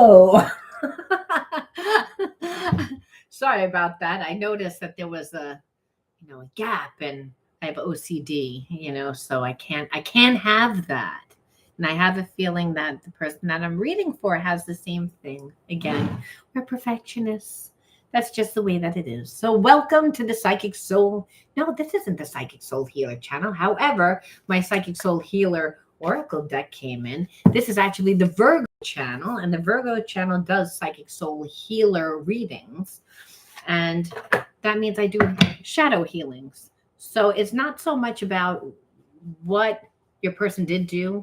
Hello. Sorry about that. I noticed that there was a gap, and I have OCD, so I can't have that. And I have a feeling that the person that I'm reading for has the same thing. Again, we're perfectionists. That's just the way that it is. So welcome to the Psychic Soul. No, this isn't the Psychic Soul Healer channel. However, my Psychic Soul Healer Oracle deck came in. This is actually the Virgo channel, and the Virgo channel does Psychic Soul Healer readings. And that means I do shadow healings. So it's not so much about what your person did do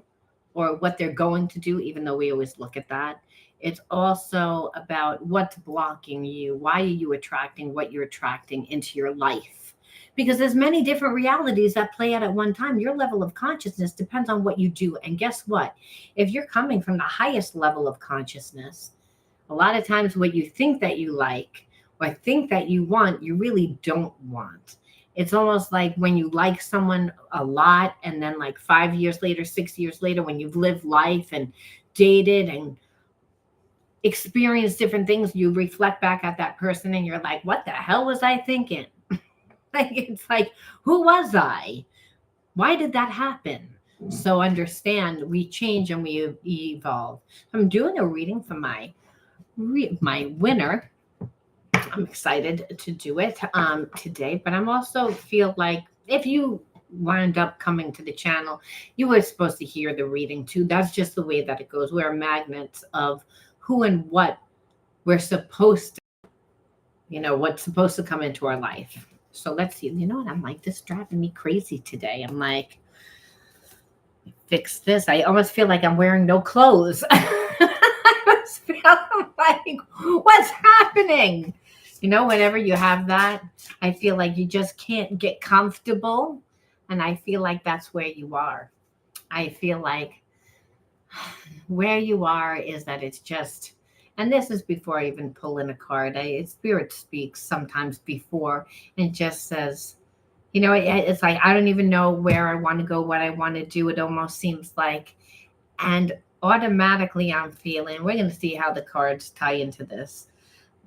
or what they're going to do, even though we always look at that. It's also about what's blocking you. Why are you attracting what you're attracting into your life? Because there's many different realities that play out at one time. Your level of consciousness depends on what you do. And guess what? If you're coming from the highest level of consciousness, a lot of times what you think that you like or think that you want, you really don't want. It's almost like when you like someone a lot, and then like 5 years later, 6 years later, when you've lived life and dated and experienced different things, you reflect back at that person and you're like, what the hell was I thinking? It's like, who was I? Why did that happen? So understand, we change and we evolve. I'm doing a reading for my winner. I'm excited to do it today, but I'm also feel like if you wind up coming to the channel, you were supposed to hear the reading too. That's just the way that it goes. We're magnets of who and what we're supposed to, what's supposed to come into our life. So let's see. You know what? I'm like, this is driving me crazy today. I'm like, fix this. I almost feel like I'm wearing no clothes. I almost feel like, what's happening? Whenever you have that, I feel like you just can't get comfortable. And I feel like that's where you are. I feel like where you are is that it's just, and this is before I even pull in a card. Spirit speaks sometimes before and just says, it's like, I don't even know where I want to go, what I want to do. It almost seems like, and automatically I'm feeling, we're going to see how the cards tie into this,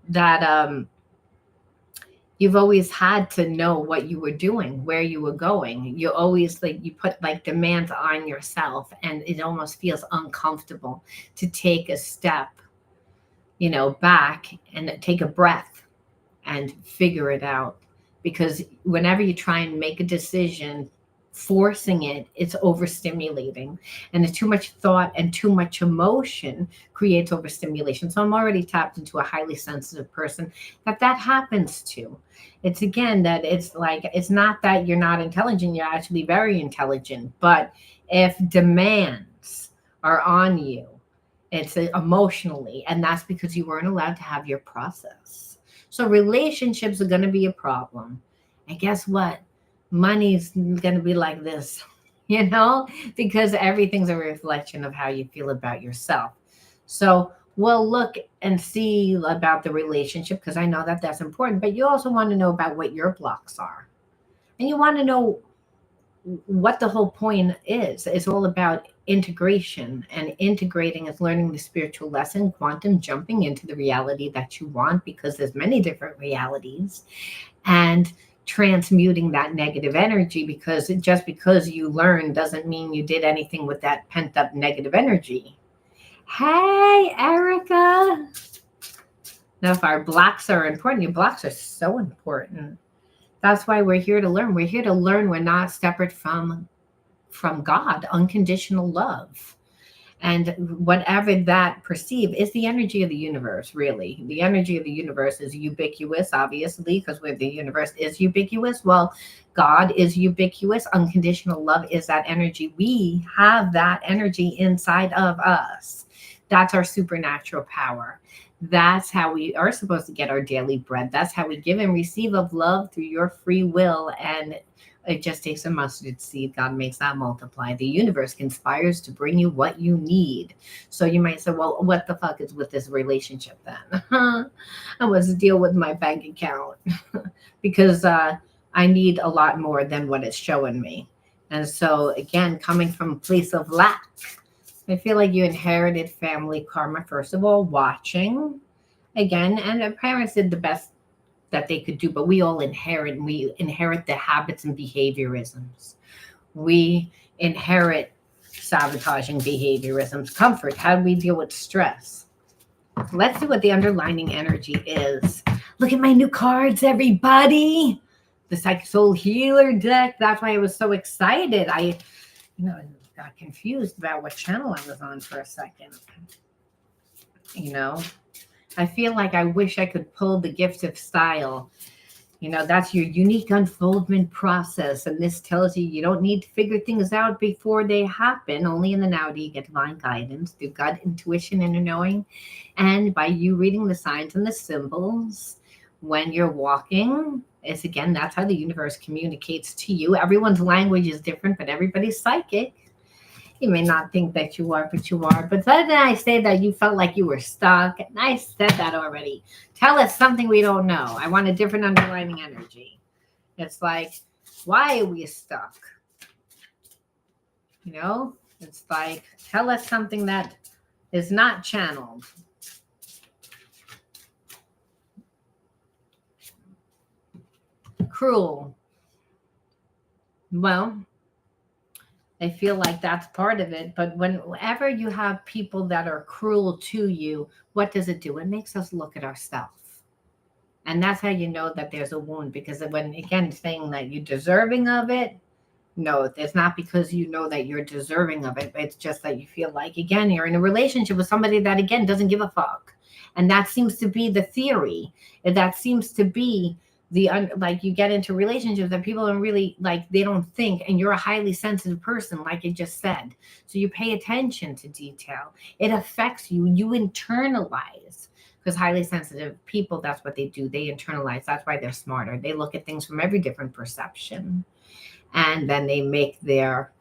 that you've always had to know what you were doing, where you were going. You always you put demands on yourself, and it almost feels uncomfortable to take a step, back and take a breath and figure it out. Because whenever you try and make a decision, forcing it's overstimulating, and too much thought and too much emotion creates overstimulation. So I'm already tapped into a highly sensitive person that happens to. It's again that it's like, it's not that you're not intelligent, you're actually very intelligent, but if demands are on you, it's emotionally, and that's because you weren't allowed to have your process. So relationships are going to be a problem. And guess what? Money's going to be like this, because everything's a reflection of how you feel about yourself. So we'll look and see about the relationship, because I know that that's important, but you also want to know about what your blocks are. And you want to know what the whole point is. It's all about integration, and integrating is learning the spiritual lesson, quantum jumping into the reality that you want, because there's many different realities, and transmuting that negative energy, because just because you learn doesn't mean you did anything with that pent up negative energy. Hey, Erica. Now, if our blocks are important, your blocks are so important. That's why we're here to learn. We're here to learn. We're not separate from God, unconditional love. And whatever that perceive is the energy of the universe, really. The energy of the universe is ubiquitous, obviously, because the universe is ubiquitous. Well, God is ubiquitous. Unconditional love is that energy. We have that energy inside of us. That's our supernatural power. That's how we are supposed to get our daily bread. That's how we give and receive of love through your free will. And it just takes a mustard seed. God makes that multiply. The universe conspires to bring you what you need. So you might say, well, what the fuck is with this relationship then? I must deal with my bank account because I need a lot more than what it's showing me. And so again, coming from a place of lack, I feel like you inherited family karma, first of all, watching again, and the parents did the best that they could do, but we all inherit, and we inherit the habits and behaviorisms. We inherit sabotaging behaviorisms. Comfort, how do we deal with stress? Let's see what the underlining energy is. Look at my new cards, everybody. The Psychic Soul Healer deck. That's why I was so excited. I got confused about what channel I was on for a second. I feel like I wish I could pull the gift of style. That's your unique unfoldment process. And this tells you you don't need to figure things out before they happen. Only in the now do you get divine guidance through gut intuition, inner knowing. And by you reading the signs and the symbols when you're walking, is again, that's how the universe communicates to you. Everyone's language is different, but everybody's psychic. You may not think that you are, but you are. But then I say that you felt like you were stuck. And I said that already. Tell us something we don't know. I want a different underlining energy. It's like, why are we stuck? It's like, tell us something that is not channeled. Cruel. Well, I feel like that's part of it. But whenever you have people that are cruel to you, what does it do? It makes us look at ourselves. And that's how you know that there's a wound. Because when, again, saying that you're deserving of it, no, it's not because you know that you're deserving of it. It's just that you feel like, again, you're in a relationship with somebody that, again, doesn't give a fuck. And that seems to be the theory. That seems to be like you get into relationships that people don't really like, they don't think, and you're a highly sensitive person, like I just said. So you pay attention to detail. It affects you. You internalize, because highly sensitive people, that's what they do. They internalize. That's why they're smarter. They look at things from every different perception. And then they make their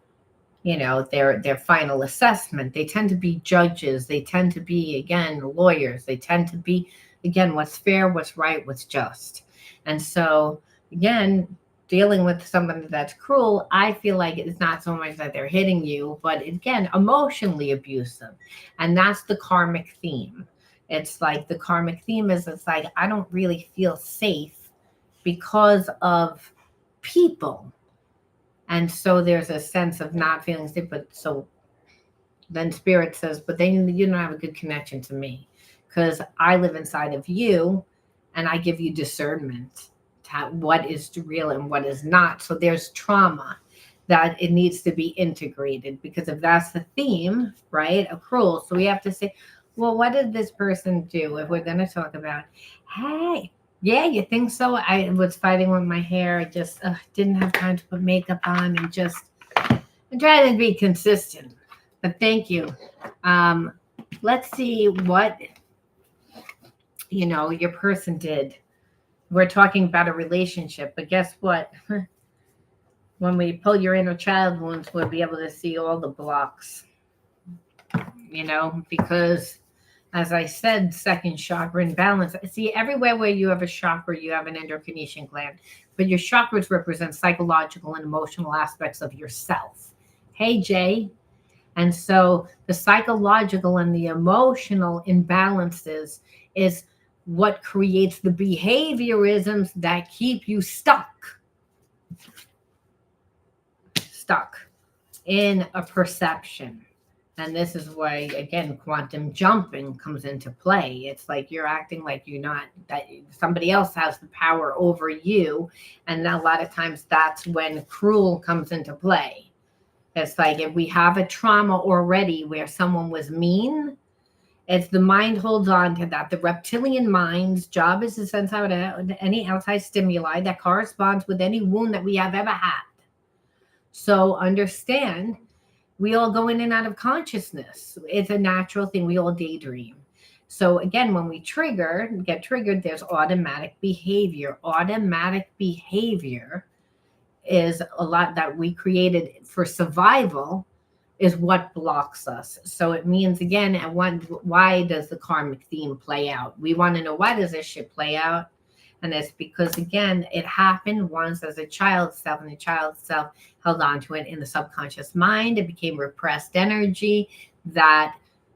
final assessment. They tend to be judges. They tend to be, again, lawyers. They tend to be, again, what's fair, what's right, what's just. And so, again, dealing with somebody that's cruel, I feel like it's not so much that they're hitting you, but again, emotionally abusive. And that's the karmic theme. It's like the karmic theme is, it's like, I don't really feel safe because of people. And so there's a sense of not feeling safe. But so then Spirit says, but then you don't have a good connection to me, because I live inside of you. And I give you discernment to what is real and what is not. So there's trauma that it needs to be integrated, because if that's the theme, right, of cruel. So we have to say, well, what did this person do? If we're going to talk about, hey, yeah, you think so? I was fighting with my hair. I just didn't have time to put makeup on, and I'm trying to be consistent. But thank you. Let's see what your person did. We're talking about a relationship, but guess what? When we pull your inner child wounds, we'll be able to see all the blocks, because as I said, second chakra in balance. See, everywhere where you have a chakra, you have an endocrine gland, but your chakras represent psychological and emotional aspects of yourself. Hey, Jay. And so the psychological and the emotional imbalances is what creates the behaviorisms that keep you stuck in a perception. And this is why, again, quantum jumping comes into play. It's like you're acting like you're not, that somebody else has the power over you. And a lot of times that's when cruel comes into play. It's like if we have a trauma already where someone was mean, it's the mind holds on to that. The reptilian mind's job is to sense out any outside stimuli that corresponds with any wound that we have ever had. So understand, we all go in and out of consciousness. It's a natural thing. We all daydream. So again, when we get triggered, there's automatic behavior. Automatic behavior is a lot that we created for survival, is what blocks us. So it means, again, why does the karmic theme play out? We want to know, why does this shit play out? And it's because, again, it happened once as a child self, and the child self held on to it in the subconscious mind. It became repressed energy. that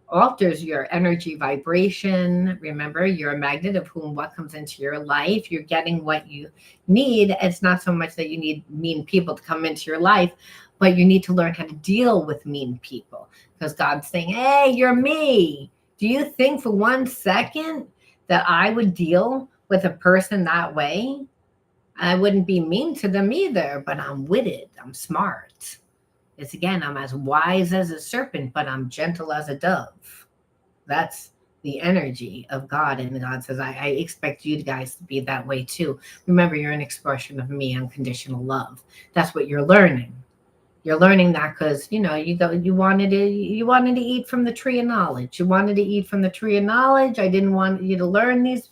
alters your energy vibration. Remember, you're a magnet of whom what comes into your life. You're getting what you need. It's not so much that you need mean people to come into your life, but you need to learn how to deal with mean people, because God's saying, hey, you're me. Do you think for 1 second that I would deal with a person that way? I wouldn't be mean to them either, but I'm witted. I'm smart. It's again, I'm as wise as a serpent, but I'm gentle as a dove. That's the energy of God. And God says, I expect you guys to be that way too. Remember, you're an expression of me, unconditional love. That's what you're learning. You're learning that because you wanted to eat from the tree of knowledge. You wanted to eat from the tree of knowledge. I didn't want you to learn these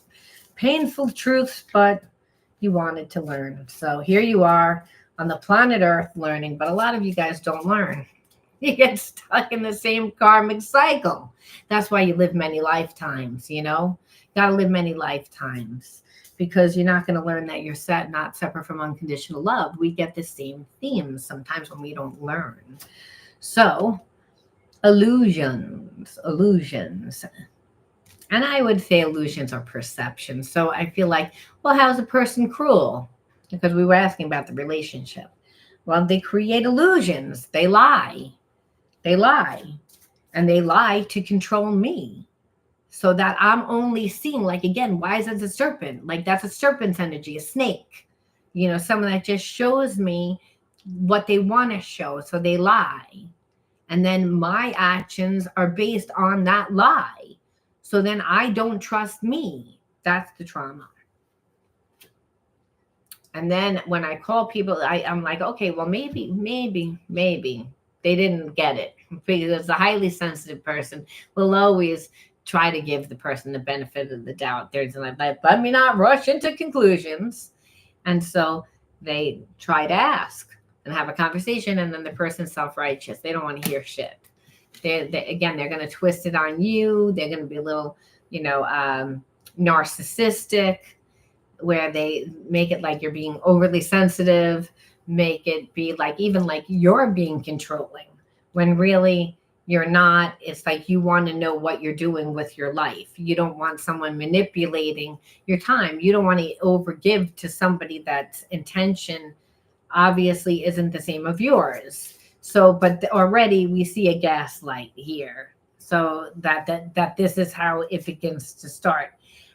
painful truths, but you wanted to learn. So here you are on the planet Earth learning, but a lot of you guys don't learn. You get stuck in the same karmic cycle. That's why you live many lifetimes, got to live many lifetimes, because you're not going to learn that you're not separate from unconditional love. We get the same themes sometimes when we don't learn. So illusions. And I would say illusions are perceptions. So I feel like, well, how's a person cruel? Because we were asking about the relationship. Well, they create illusions. They lie. And they lie to control me, so that I'm only seeing, like, again, wise as a serpent. Like, that's a serpent's energy, a snake. Someone that just shows me what they want to show. So they lie. And then my actions are based on that lie. So then I don't trust me. That's the trauma. And then when I call people, I'm like, okay, well, maybe they didn't get it, because a highly sensitive person will always try to give the person the benefit of the doubt. There's like, let me not rush into conclusions. And so they try to ask and have a conversation, and then the person's self-righteous. They don't want to hear shit. They're going to twist it on you. They're going to be a little, narcissistic, where they make it like you're being overly sensitive, make it be like even like you're being controlling, when really you're not. It's like you want to know what you're doing with your life. You don't want someone manipulating your time. You don't want to overgive to somebody that's intention obviously isn't the same of yours. So, but already we see a gaslight here. So that this is how it begins to start.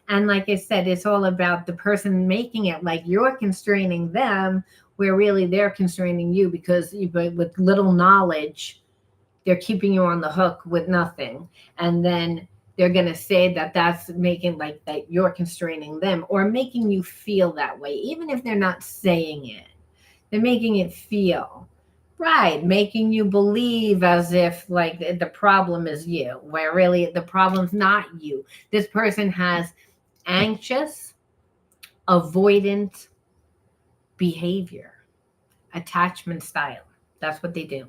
And like I said, it's all about the person making it like you're constraining them, where really they're constraining you, because with little knowledge, they're keeping you on the hook with nothing. And then they're going to say that that's making like that you're constraining them, or making you feel that way, even if they're not saying it. They're making it feel right, making you believe as if like the problem is you, where really the problem's not you. This person has anxious, avoidant behavior, attachment style. That's what they do.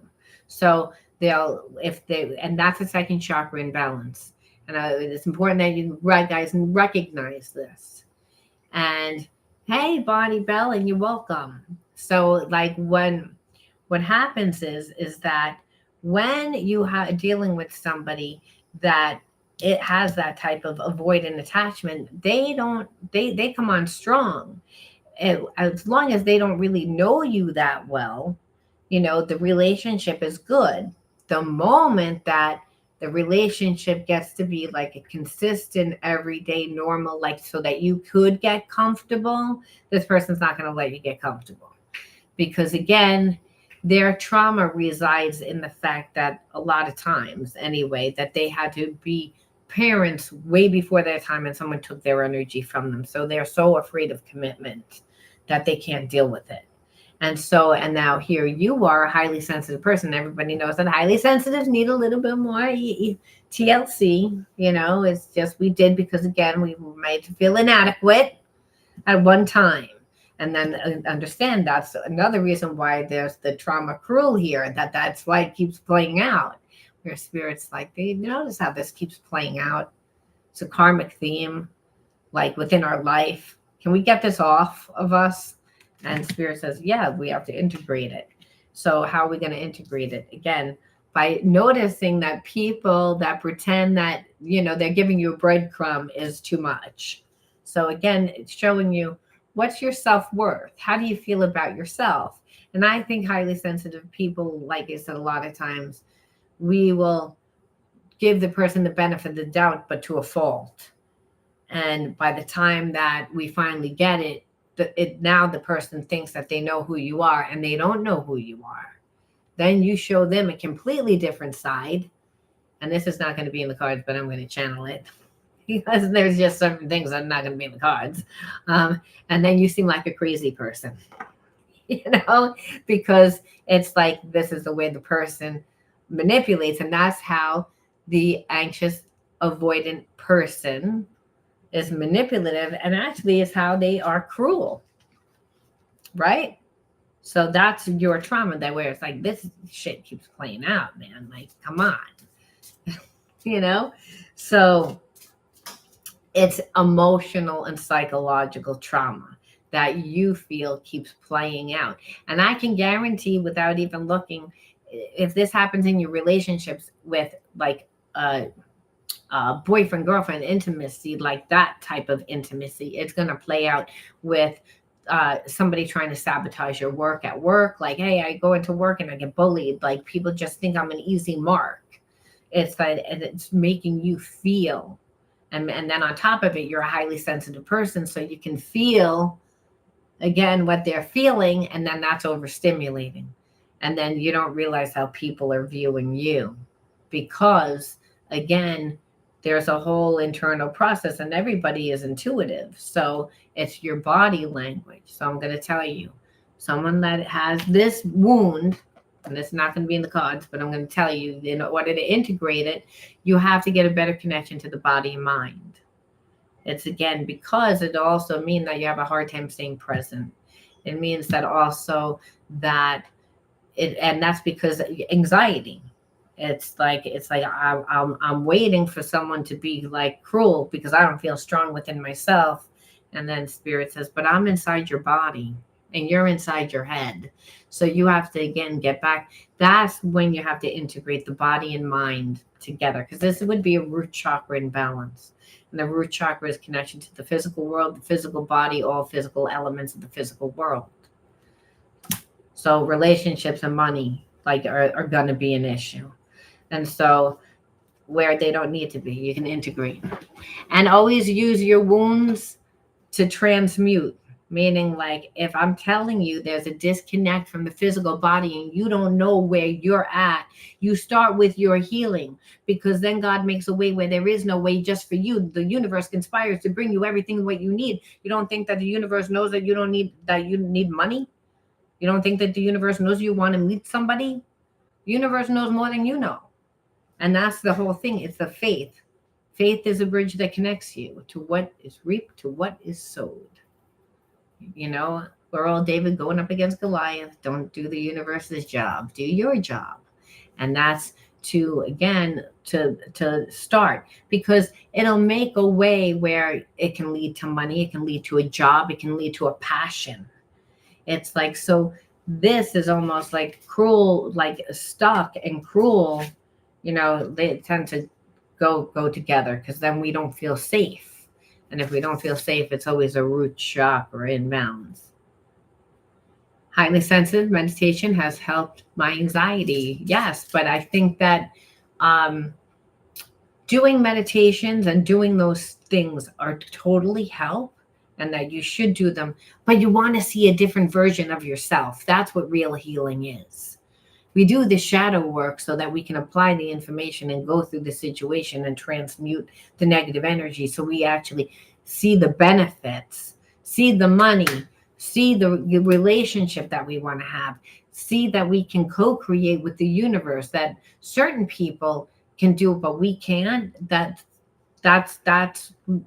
So and that's a second chakra imbalance. And it's important that you guys recognize this. And hey, Bonnie Bell, and you're welcome. So like what happens is that when you are dealing with somebody that it has that type of avoidant attachment, they come on strong. As long as they don't really know you that well, the relationship is good. The moment that the relationship gets to be like a consistent, everyday, normal, like so that you could get comfortable, this person's not going to let you get comfortable. Because again, their trauma resides in the fact that a lot of times anyway, that they had to be parents way before their time and someone took their energy from them. So they're so afraid of commitment that they can't deal with it. And now here you are, a highly sensitive person. Everybody knows that highly sensitives need a little bit more TLC. It's just we did because, again, we were made to feel inadequate at one time. And then understand that's another reason why there's the trauma cruel here, that's why it keeps playing out. Where spirits like, they notice how this keeps playing out. It's a karmic theme, like within our life. Can we get this off of us? And Spirit says, yeah, we have to integrate it. So how are we going to integrate it? Again, by noticing that people that pretend that, they're giving you a breadcrumb is too much. So again, it's showing you, what's your self-worth? How do you feel about yourself? And I think highly sensitive people, like I said, a lot of times we will give the person the benefit of the doubt, but to a fault. And by the time that we finally get it, now the person thinks that they know who you are, and they don't know who you are. Then you show them a completely different side. And this is not going to be in the cards, but I'm going to channel it because there's just certain things that are not going to be in the cards. And then you seem like a crazy person, because it's like, this is the way the person manipulates. And that's how the anxious avoidant person is manipulative, and actually is how they are cruel, right? So that's your trauma, that where it's like, this shit keeps playing out, man. Like, come on. So it's emotional and psychological trauma that you feel keeps playing out. And I can guarantee, without even looking, if this happens in your relationships with like boyfriend, girlfriend intimacy, like that type of intimacy, it's going to play out with somebody trying to sabotage your work at work. Like, hey, I go into work and I get bullied. Like, people just think I'm an easy mark. It's like, and it's making you feel, and then on top of it, you're a highly sensitive person, so you can feel again what they're feeling, and then that's overstimulating, and then you don't realize how people are viewing you, because again, there's a whole internal process, and everybody is intuitive. So it's your body language. So I'm going to tell you, someone that has this wound, and it's not going to be in the cards, but I'm going to tell you, in order to integrate it, you have to get a better connection to the body and mind. It's again, because it also means that you have a hard time staying present. It means that also that and that's because anxiety. It's like I'm waiting for someone to be like cruel because I don't feel strong within myself. And then Spirit says, but I'm inside your body and you're inside your head. So you have to, again, get back. That's when you have to integrate the body and mind together, because this would be a root chakra imbalance. And the root chakra is connection to the physical world, the physical body, all physical elements of the physical world. So relationships and money are going to be an issue. And so where they don't need to be, you can integrate. And always use your wounds to transmute. Meaning, like, if I'm telling you there's a disconnect from the physical body and you don't know where you're at, you start with your healing, because then God makes a way where there is no way just for you. The universe conspires to bring you everything what you need. You don't think that the universe knows that you need money? You don't think that the universe knows you want to meet somebody? The universe knows more than you know. And that's the whole thing. It's the faith. Faith is a bridge that connects you to what is reaped, to what is sowed. We're all David going up against Goliath. Don't do the universe's job. Do your job. And that's to start, because it'll make a way where it can lead to money. It can lead to a job. It can lead to a passion. It's like, so this is almost like cruel, like stuck and cruel, they tend to go together, because then we don't feel safe. And if we don't feel safe, it's always a root chakra imbalance. Highly sensitive meditation has helped my anxiety. Yes, but I think that doing meditations and doing those things are totally help, and that you should do them. But you want to see a different version of yourself. That's what real healing is. We do the shadow work so that we can apply the information and go through the situation and transmute the negative energy. So we actually see the benefits, see the money, see the relationship that we want to have, see that we can co-create with the universe, that certain people can do, but we can't. That's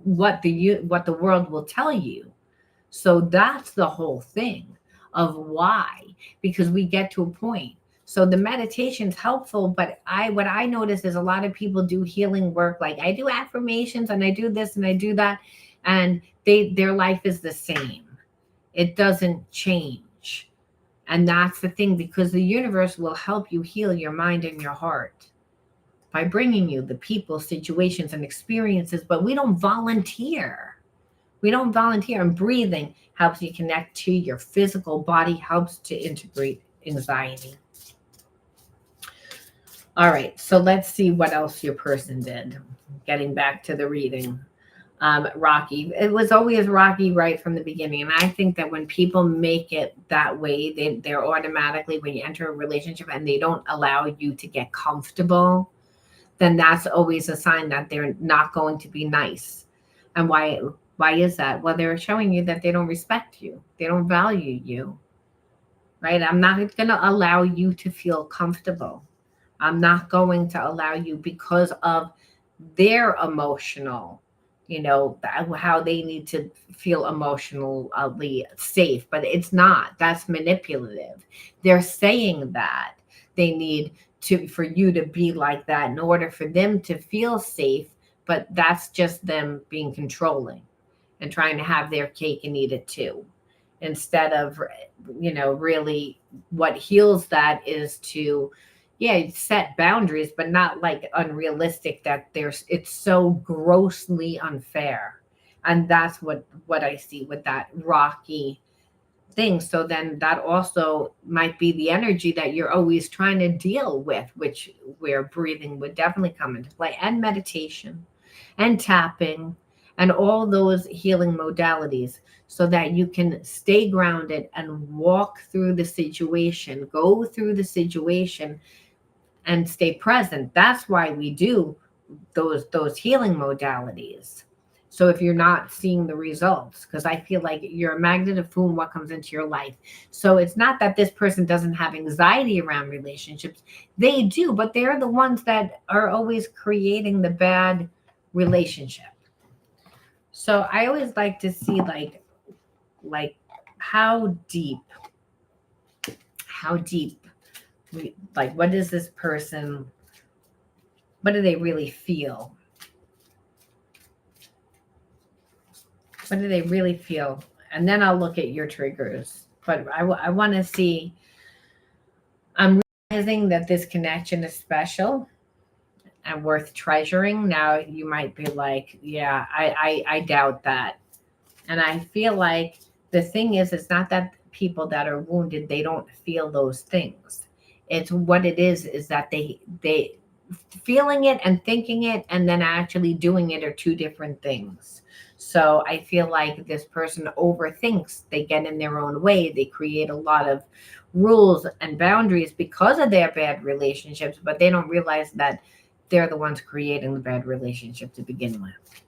what the world will tell you. So that's the whole thing of why, because we get to a point. So the meditation's helpful, but what I notice is a lot of people do healing work. Like, I do affirmations and I do this and I do that, and their life is the same. It doesn't change. And that's the thing, because the universe will help you heal your mind and your heart by bringing you the people, situations, and experiences, but we don't volunteer. We don't volunteer. And breathing helps you connect to your physical body, helps to integrate anxiety. All right, so let's see what else your person did. Getting back to the reading. Rocky. It was always rocky right from the beginning. And I think that when people make it that way, they're automatically, when you enter a relationship and they don't allow you to get comfortable, then that's always a sign that they're not going to be nice. And why is that? Well, they're showing you that they don't respect you. They don't value you. Right? I'm not going to allow you to feel comfortable. I'm not going to allow you, because of their emotional, how they need to feel emotionally safe, but it's not. That's manipulative. They're saying that they need for you to be like that in order for them to feel safe, but that's just them being controlling and trying to have their cake and eat it too. Instead of, really what heals that is to, yeah, set boundaries, but not like unrealistic, that it's so grossly unfair. And that's what I see with that rocky thing. So then that also might be the energy that you're always trying to deal with, which where breathing would definitely come into play, and meditation and tapping and all those healing modalities, so that you can stay grounded and walk through the situation, go through the situation, and stay present. That's why we do those healing modalities. So if you're not seeing the results, because I feel like you're a magnet of whom what comes into your life. So it's not that this person doesn't have anxiety around relationships. They do, but they're the ones that are always creating the bad relationship. So I always like to see like how deep like what is this person, what do they really feel? What do they really feel? And then I'll look at your triggers. But I want to see, I'm realizing that this connection is special and worth treasuring. Now you might be like, yeah, I doubt that. And I feel like the thing is, it's not that people that are wounded, they don't feel those things. It's what it is that they feeling it and thinking it and then actually doing it are two different things. So I feel like this person overthinks, they get in their own way, they create a lot of rules and boundaries because of their bad relationships, but they don't realize that they're the ones creating the bad relationship to begin with.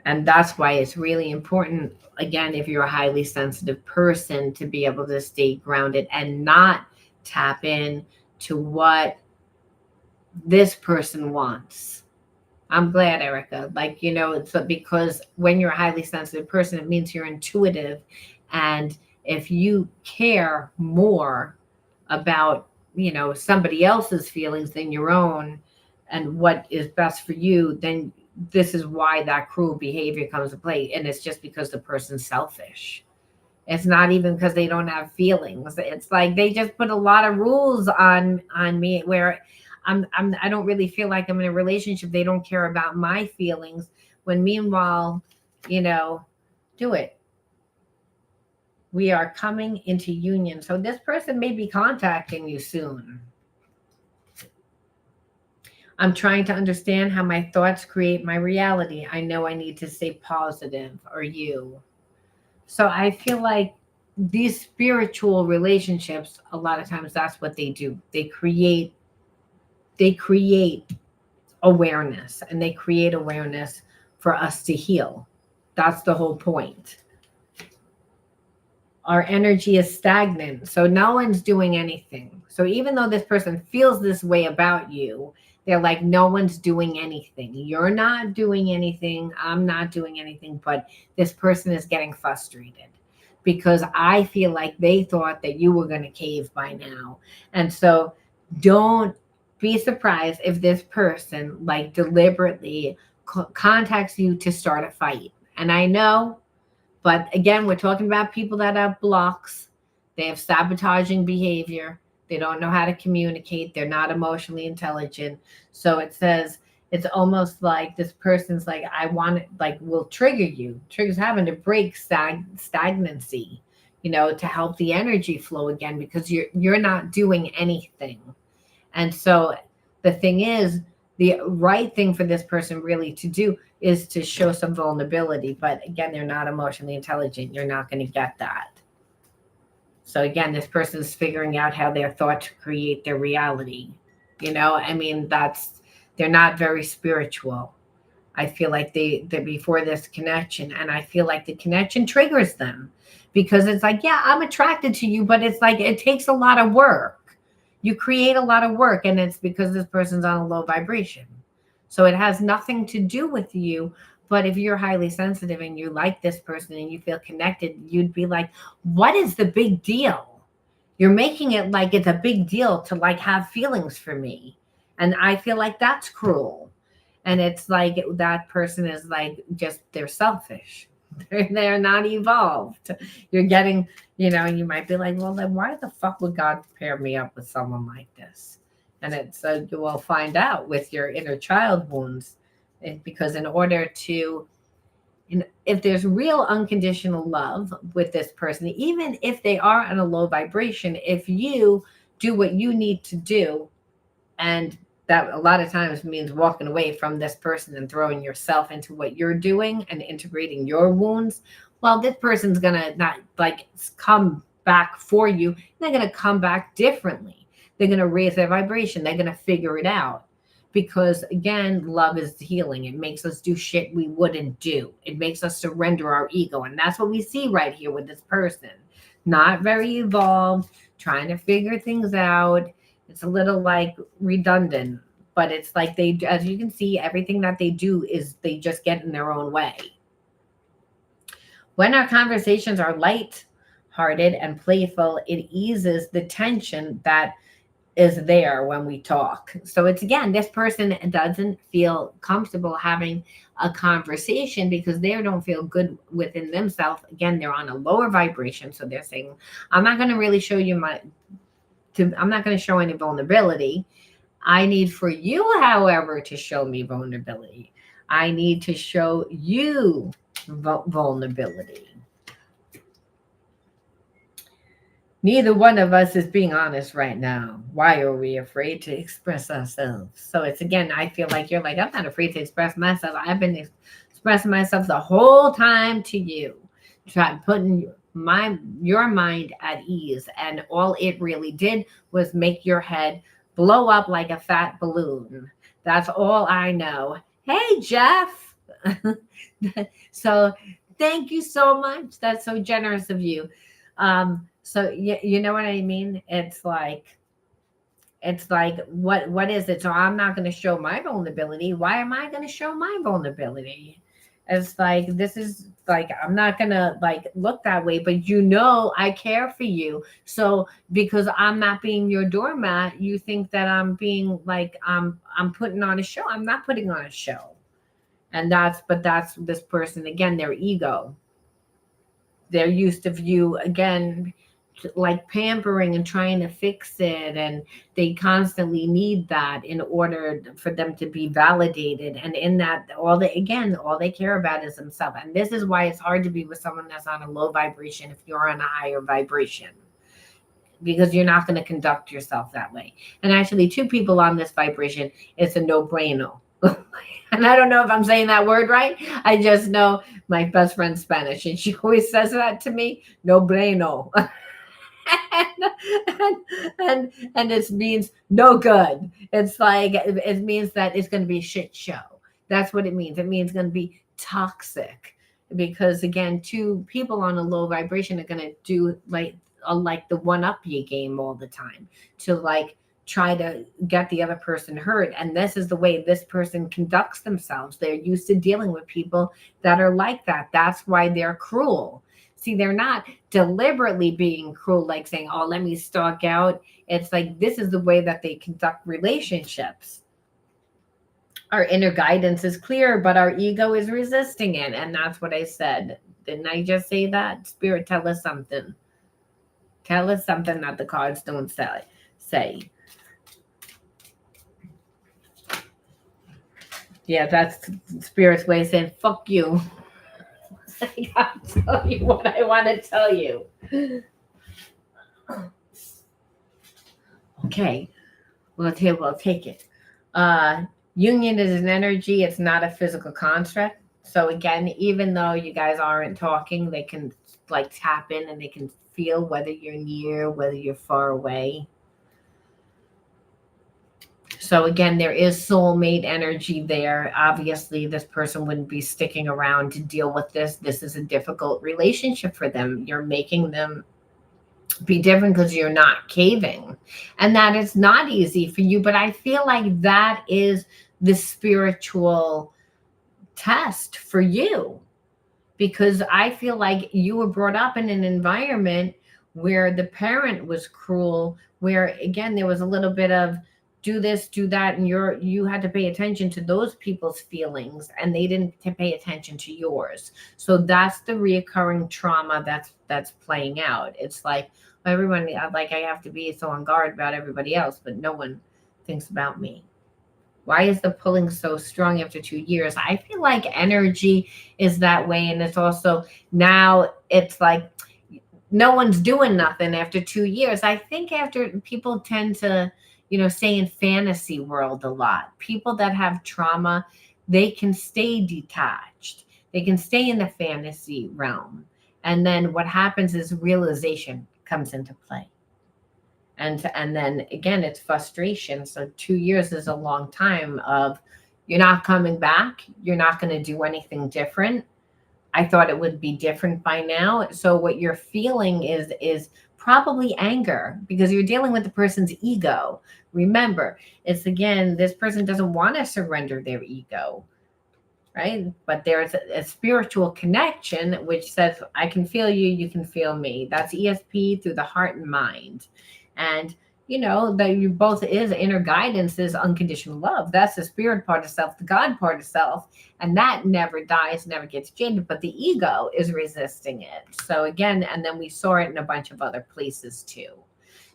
And that's why it's really important, again, if you're a highly sensitive person, to be able to stay grounded and not tap in to what this person wants. I'm glad, Erica. It's because when you're a highly sensitive person, it means you're intuitive. And if you care more about, somebody else's feelings than your own and what is best for you, then this is why that cruel behavior comes to play. And it's just because the person's selfish. It's not even because they don't have feelings. It's like they just put a lot of rules on me where I don't really feel like I'm in a relationship. They don't care about my feelings. When meanwhile, do it. We are coming into union. So this person may be contacting you soon. I'm trying to understand how my thoughts create my reality. I know I need to stay positive, or you. So I feel like these spiritual relationships, a lot of times that's what they do. They create awareness, and they create awareness for us to heal. That's the whole point. Our energy is stagnant, so no one's doing anything. So even though this person feels this way about you, they're like, no one's doing anything. You're not doing anything. I'm not doing anything. But this person is getting frustrated because I feel like they thought that you were going to cave by now. And so don't be surprised if this person deliberately contacts you to start a fight. And I know But again, we're talking about people that have blocks. They have sabotaging behavior. They don't know how to communicate. They're not emotionally intelligent. So it says it's almost like this person's like, I want it, like, will trigger you, triggers having to break stagnancy, to help the energy flow again, because you're not doing anything. And so the thing is, the right thing for this person really to do is to show some vulnerability. But again, they're not emotionally intelligent. You're not going to get that. So again, this person's figuring out how their thoughts create their reality. They're not very spiritual. I feel like they're before this connection, and I feel like the connection triggers them, because it's like, yeah, I'm attracted to you, but it's like it takes a lot of work. You create a lot of work, and it's because this person's on a low vibration. So it has nothing to do with you. But if you're highly sensitive and you like this person and you feel connected, you'd be like, what is the big deal? You're making it like it's a big deal to like have feelings for me. And I feel like that's cruel. And it's like that person is like, just, they're selfish. They're not evolved. You're getting, you might be like, well, then why the fuck would God pair me up with someone like this? And it's, you will find out with your inner child wounds, because in order to, if there's real unconditional love with this person, even if they are on a low vibration, if you do what you need to do, and that a lot of times means walking away from this person and throwing yourself into what you're doing and integrating your wounds, well, this person's gonna not like come back for you. They're gonna come back differently. They're gonna raise their vibration. They're gonna figure it out. Because again, love is healing. It makes us do shit we wouldn't do. It makes us surrender our ego. And that's what we see right here with this person. Not very evolved, trying to figure things out. It's a little like redundant, but it's like they, as you can see, everything that they do is they just get in their own way. When our conversations are light-hearted and playful, it eases the tension that is there when we talk. So it's, again, this person doesn't feel comfortable having a conversation because they don't feel good within themselves. Again, they're on a lower vibration. So they're saying, I'm not going to really show you I'm not going to show any vulnerability. I need for you, however, to show me vulnerability. I need to show you vulnerability. Neither one of us is being honest right now. Why are we afraid to express ourselves? So it's, again, I feel like you're like, I'm not afraid to express myself. I've been expressing myself the whole time to you. Try putting your mind at ease. And all it really did was make your head blow up like a fat balloon. That's all I know. Hey, Jeff. So thank you so much. That's so generous of you. So you know what I mean? It's like, what is it? So I'm not going to show my vulnerability. Why am I going to show my vulnerability? It's like, this is like, I'm not going to like look that way, but I care for you. So because I'm not being your doormat, you think that I'm being like, I'm putting on a show. I'm not putting on a show. And that's this person, again, their ego. They're used to view, again, like pampering and trying to fix it, and they constantly need that in order for them to be validated. And in that, all they care about is themselves. And this is why it's hard to be with someone that's on a low vibration if you're on a higher vibration, because you're not going to conduct yourself that way. And actually, two people on this vibration, it's a no-brainer. And I don't know if I'm saying that word right. I just know my best friend's Spanish, and she always says that to me, no brainer. and it means no good. It's like, it means that it's going to be a shit show. That's what it means. It means it's going to be toxic, because again, two people on a low vibration are going to do like the one-up you game all the time to like try to get the other person hurt. And this is the way this person conducts themselves. They're used to dealing with people that are like that. That's why they're cruel. See, they're not deliberately being cruel, like saying, oh, let me stalk out. It's like, this is the way that they conduct relationships. Our inner guidance is clear, but our ego is resisting it. And that's what I said. Didn't I just say that? Spirit, tell us something. Tell us something that the cards don't say. Yeah, that's Spirit's way of saying, fuck you. I gotta tell you what I want to tell you. Okay, we'll take it. Union is an energy, it's not a physical construct. So again, even though you guys aren't talking, they can like tap in and they can feel whether you're near, whether you're far away. So again, there is soulmate energy there. Obviously, this person wouldn't be sticking around to deal with this. This is a difficult relationship for them. You're making them be different because you're not caving. And that is not easy for you. But I feel like that is the spiritual test for you. Because I feel like you were brought up in an environment where the parent was cruel, where again, there was a little bit of do this, do that, and you had to pay attention to those people's feelings and they didn't pay attention to yours. So that's the reoccurring trauma that's playing out. It's like everyone, like I have to be so on guard about everybody else, but no one thinks about me. Why is the pulling so strong after 2 years? I feel like energy is that way. And it's also now it's like no one's doing nothing after 2 years. I think after people tend to, stay in fantasy world a lot. People that have trauma, they can stay detached. They can stay in the fantasy realm. And then what happens is realization comes into play. And then again, it's frustration. So 2 years is a long time of you're not coming back. You're not going to do anything different. I thought it would be different by now. So what you're feeling is probably anger because you're dealing with the person's ego. Remember, it's again, this person doesn't want to surrender their ego, right? But there's a spiritual connection which says, I can feel you, you can feel me. That's ESP through the heart and mind. And that you both is inner guidance is unconditional love. That's the spirit part of self, the God part of self. And that never dies, never gets jaded, but the ego is resisting it. So again, and then we saw it in a bunch of other places too.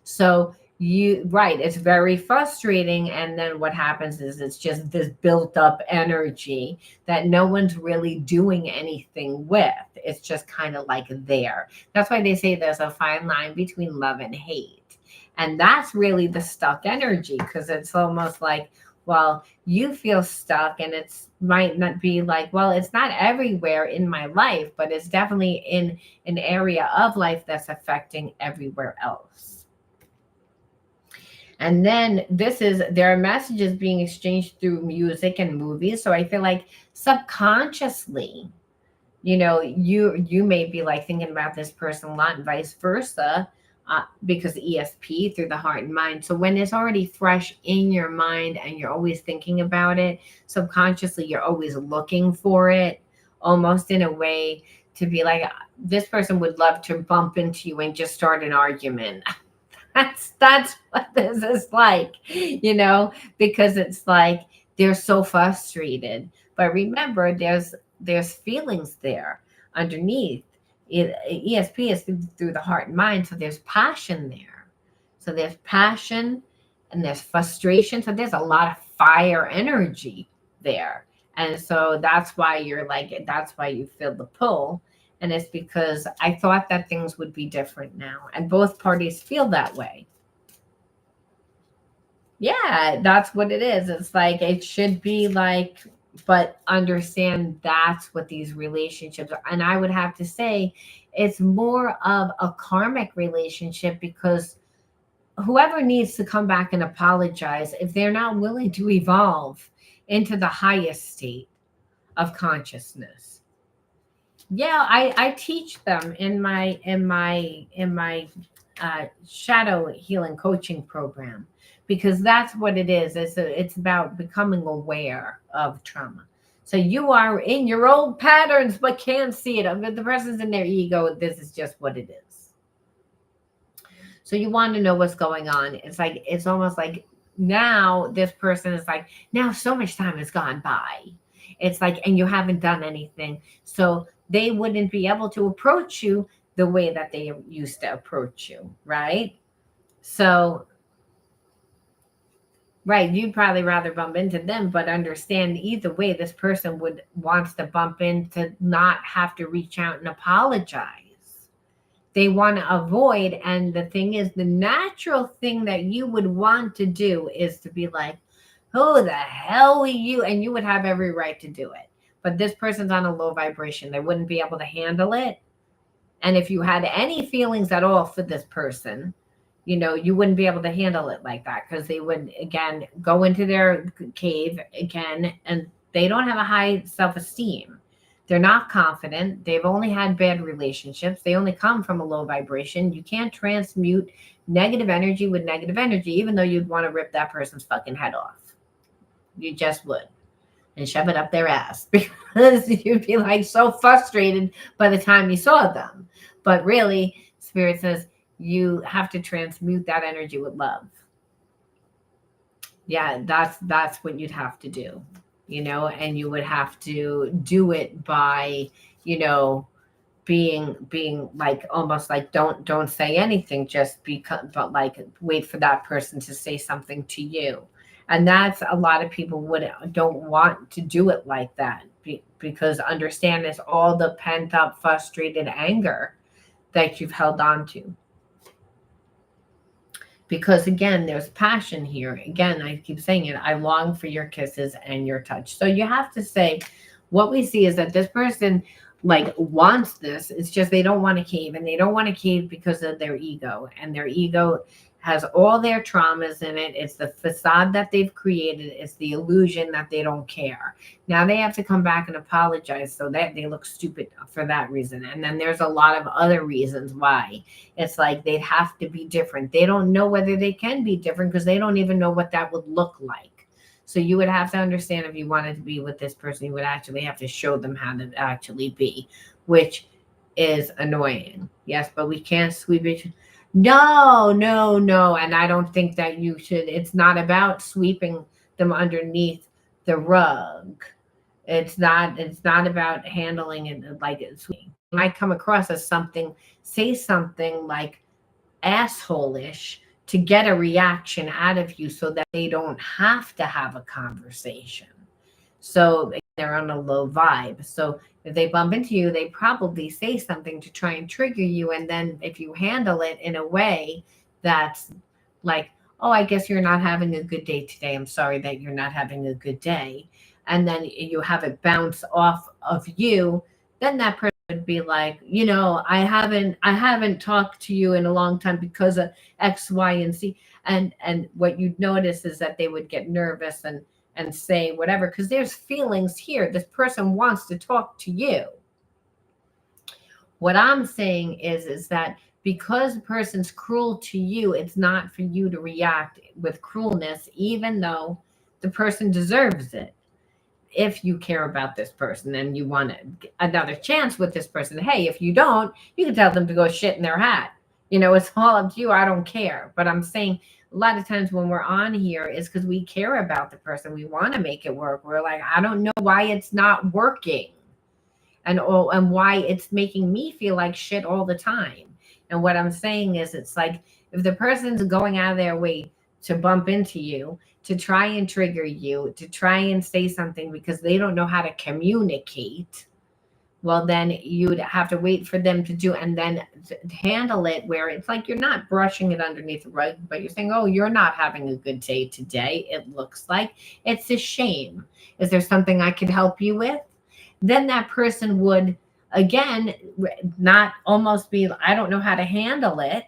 So it's very frustrating. And then what happens is it's just this built up energy that no one's really doing anything with. It's just kind of like there. That's why they say there's a fine line between love and hate. And that's really the stuck energy because it's almost like, well, you feel stuck and it's might not be like, well, it's not everywhere in my life, but it's definitely in an area of life that's affecting everywhere else. And then there are messages being exchanged through music and movies. So I feel like subconsciously, you may be like thinking about this person a lot and vice versa. Because ESP through the heart and mind. So when it's already fresh in your mind and you're always thinking about it, subconsciously, you're always looking for it, almost in a way to be like, this person would love to bump into you and just start an argument. That's what this is like, because it's like they're so frustrated. But remember, there's feelings there underneath. ESP is through the heart and mind. So there's passion there. So there's passion and there's frustration. So there's a lot of fire energy there. And so that's why that's why you feel the pull. And it's because I thought that things would be different now. And both parties feel that way. Yeah, that's what it is. It's like, it should be like, but understand that's what these relationships are. And I would have to say it's more of a karmic relationship because whoever needs to come back and apologize, if they're not willing to evolve into the highest state of consciousness. Yeah, I teach them in my shadow healing coaching program. Because that's what it is. It's about becoming aware of trauma. So you are in your old patterns, but can't see it. But the person's in their ego. This is just what it is. So you want to know what's going on. It's almost like now this person is like, now so much time has gone by. It's like, and you haven't done anything. So they wouldn't be able to approach you the way that they used to approach you, right? So, right, you'd probably rather bump into them, but understand either way, this person would wants to bump in to not have to reach out and apologize. They want to avoid, and the thing is, the natural thing that you would want to do is to be like, who the hell are you? And you would have every right to do it. But this person's on a low vibration. They wouldn't be able to handle it. And if you had any feelings at all for this person, you wouldn't be able to handle it like that, because they would, again, go into their cave again, and they don't have a high self-esteem. They're not confident. They've only had bad relationships. They only come from a low vibration. You can't transmute negative energy with negative energy, even though you'd want to rip that person's fucking head off. You just would. And shove it up their ass, because you'd be like so frustrated by the time you saw them. But really, Spirit says you have to transmute that energy with love. Yeah, that's what you'd have to do, and you would have to do it by, being like, almost like, don't say anything, just but like wait for that person to say something to you. And that's, a lot of people don't want to do it like that, because understand, it's all the pent up, frustrated anger that you've held on to. Because again, there's passion here. Again, I keep saying it. I long for your kisses and your touch. So you have to say, what we see is that this person like wants this. It's just they don't want to cave, and they don't want to cave because of their ego. And their ego has all their traumas in it. It's the facade that they've created. It's the illusion that they don't care. Now they have to come back and apologize, so that they look stupid for that reason. And then there's a lot of other reasons why. It's like they'd have to be different. They don't know whether they can be different, because they don't even know what that would look like. So you would have to understand, if you wanted to be with this person, you would actually have to show them how to actually be, which is annoying. Yes, but we can't sweep it. No. And I don't think that you should. It's not about sweeping them underneath the rug. It's not about handling it like it's. You might come across as say something like asshole-ish to get a reaction out of you, so that they don't have to have a conversation. So they're on a low vibe. So if they bump into you, they probably say something to try and trigger you. And then if you handle it in a way that's like, oh, I guess you're not having a good day today. I'm sorry that you're not having a good day. And then you have it bounce off of you, then that person would be like, I haven't talked to you in a long time because of X, Y, and Z. And what you'd notice is that they would get nervous and say whatever, because there's feelings here. This person wants to talk to you. What I'm saying is that because the person's cruel to you, it's not for you to react with cruelness, even though the person deserves it. If you care about this person and you want another chance with this person, hey, if you don't, you can tell them to go shit in their hat. It's all up to you. I don't care. But I'm saying, a lot of times when we're on here is because we care about the person. We want to make it work. We're like, I don't know why it's not working, and why it's making me feel like shit all the time. And what I'm saying is, it's like, if the person's going out of their way to bump into you, to try and trigger you, to try and say something because they don't know how to communicate, well, then you'd have to wait for them to do, and then handle it where it's like you're not brushing it underneath the rug, but you're saying, oh, you're not having a good day today. It looks like it's a shame. Is there something I could help you with? Then that person would, again, not almost be, I don't know how to handle it.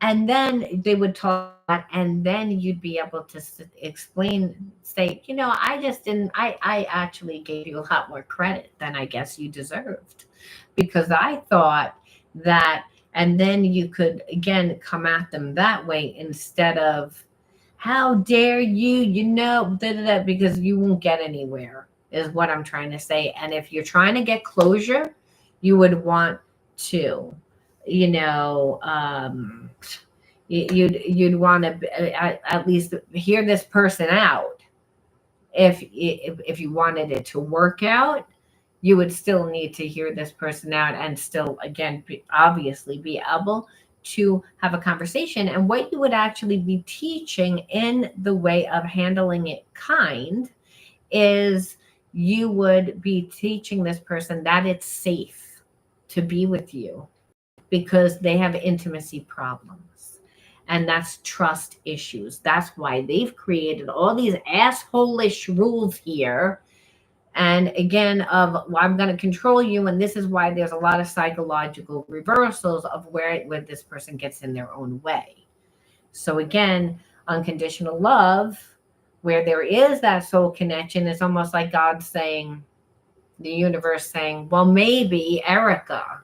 And then they would talk, and then you'd be able to explain, say, I just didn't, I actually gave you a lot more credit than I guess you deserved, because I thought that, and then you could, again, come at them that way instead of, how dare you, because you won't get anywhere, is what I'm trying to say. And if you're trying to get closure, you would want to, you'd want to at least hear this person out. If you wanted it to work out, you would still need to hear this person out and still, again, obviously be able to have a conversation. And what you would actually be teaching in the way of handling it is you would be teaching this person that it's safe to be with you because they have intimacy problems. And that's trust issues. That's why they've created all these asshole-ish rules here. And again, of well, I'm going to control you. And this is why there's a lot of psychological reversals of where this person gets in their own way. So again, unconditional love, where there is that soul connection, is almost like God saying, the universe saying, well, maybe Erica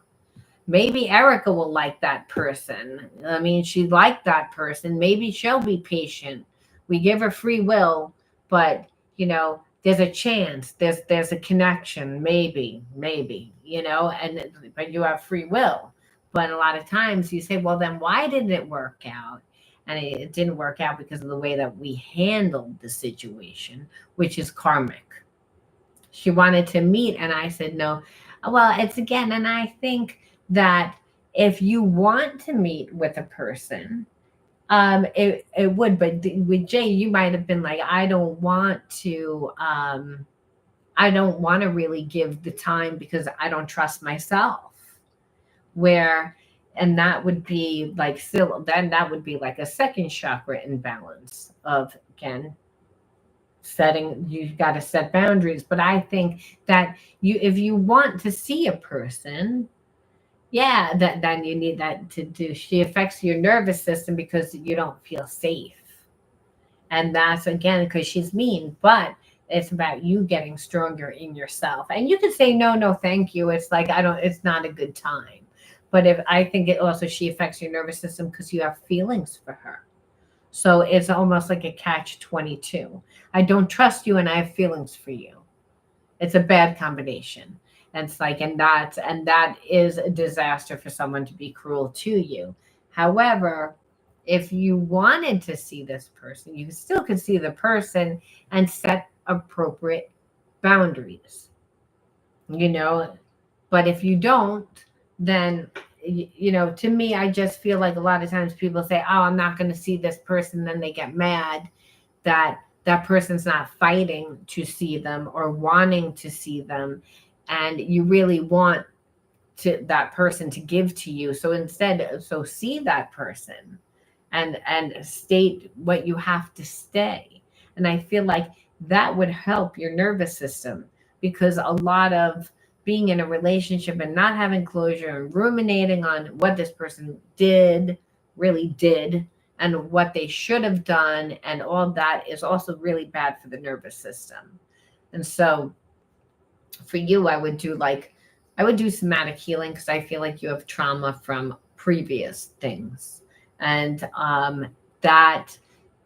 will like that person. I mean, she liked that person. Maybe she'll be patient. We give her free will, but there's a chance. There's a connection. Maybe, and but you have free will. But a lot of times you say, well, then why didn't it work out? And it didn't work out because of the way that we handled the situation, which is karmic. She wanted to meet, and I said no. Well, it's again, and I think that if you want to meet with a person, it would, but with Jay, you might have been like, I don't want to really give the time because I don't trust myself. And that would be like, still, then that would be like a second chakra imbalance of, again, you've got to set boundaries. But I think that if you want to see a person, yeah, then you need that to do. She affects your nervous system because you don't feel safe. And that's, again, because she's mean, but it's about you getting stronger in yourself. And you can say, no, thank you. It's like, it's not a good time. But I think she affects your nervous system because you have feelings for her. So it's almost like a catch-22. I don't trust you and I have feelings for you. It's a bad combination. And it's like, and that is a disaster for someone to be cruel to you. However, if you wanted to see this person, you still could see the person and set appropriate boundaries, but if you don't, then, to me, I just feel like a lot of times people say, oh, I'm not going to see this person. Then they get mad that that person's not fighting to see them or wanting to see them. And you really want that person to give to you. So instead, see that person and state what you have to say. And I feel like that would help your nervous system, because a lot of being in a relationship and not having closure and ruminating on what this person really did, and what they should have done, and all that is also really bad for the nervous system. And so for you, I would do somatic healing, because I feel like you have trauma from previous things. And that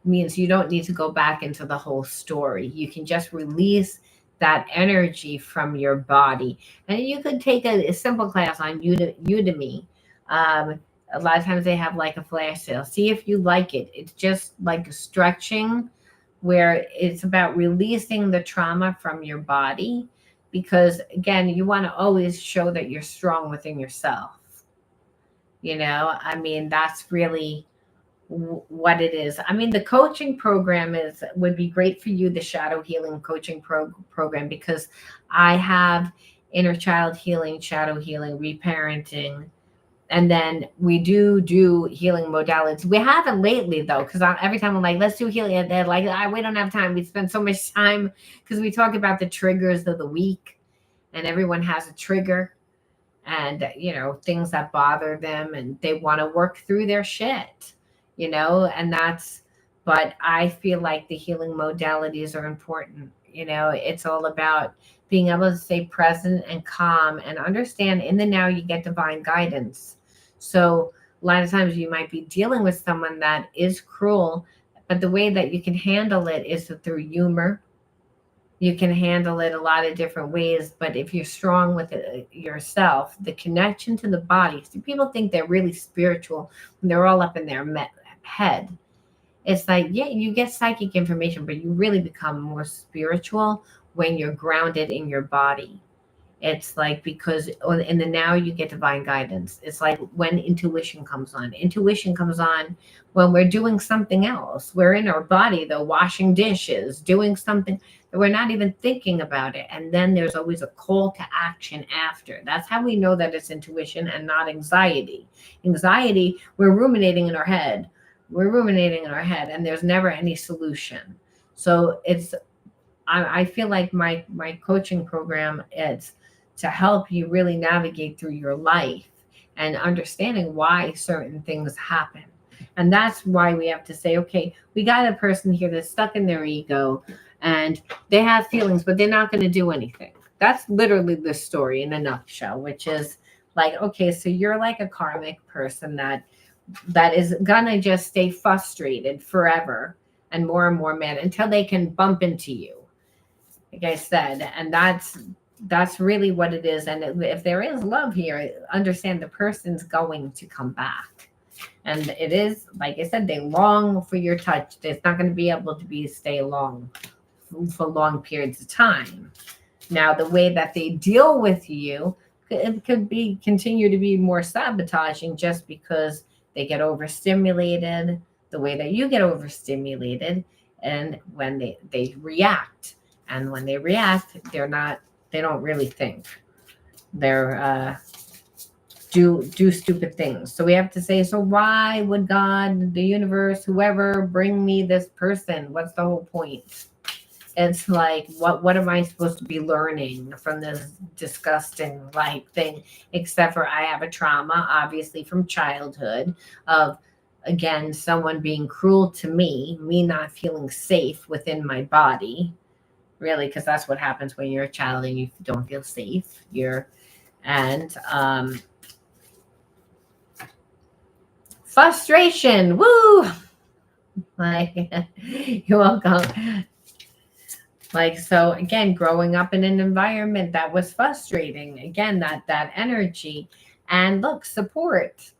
means you don't need to go back into the whole story. You can just release that energy from your body. And you could take a simple class on Udemy. A lot of times they have like a flash sale. See if you like it. It's just like stretching, where it's about releasing the trauma from your body. Because again, you want to always show that you're strong within yourself. I mean, that's really what it is. I mean, the coaching program would be great for you, the shadow healing coaching program, because I have inner child healing, shadow healing, reparenting, and then we do healing modalities. We haven't lately though, because every time I'm like, let's do healing, and they're like, we don't have time. We spend so much time because we talk about the triggers of the week, and everyone has a trigger, and things that bother them, and they want to work through their shit. But I feel like the healing modalities are important. It's all about being able to stay present and calm and understand in the now you get divine guidance. So a lot of times you might be dealing with someone that is cruel, but the way that you can handle it is through humor. You can handle it a lot of different ways, but if you're strong with it yourself, the connection to the body. See, people think they're really spiritual when they're all up in their head. It's like, yeah, you get psychic information, but you really become more spiritual when you're grounded in your body. It's like, because in the now you get divine guidance. It's like when intuition comes on. Intuition comes on when we're doing something else. We're in our body, though, washing dishes, doing something that we're not even thinking about it. And then there's always a call to action after. That's how we know that it's intuition and not anxiety. Anxiety, we're ruminating in our head. We're ruminating in our head, and there's never any solution. So I feel like my coaching program is to help you really navigate through your life and understanding why certain things happen. And that's why we have to say, okay, we got a person here that's stuck in their ego and they have feelings, but they're not going to do anything. That's literally the story in a nutshell, which is like, okay, so you're like a karmic person that is gonna just stay frustrated forever and more mad until they can bump into you, like I said. And that's really what it is. And if there is love here, understand the person's going to come back. And it is, like I said, they long for your touch. It's not going to be able to stay long for long periods of time. Now, the way that they deal with you, it could be continue to be more sabotaging, just because they get overstimulated the way that you get overstimulated, and when they react. And when they react, they don't really think. They're do stupid things. So we have to say, so why would God, the universe, whoever, bring me this person? What's the whole point? It's like, what am I supposed to be learning from this disgusting like thing? Except for I have a trauma, obviously from childhood, of, again, someone being cruel to me not feeling safe within my body. Really, because that's what happens when you're a child and you don't feel safe. And frustration. Woo! Like, you're welcome. Like, so again, growing up in an environment that was frustrating, again, that energy. And look, support.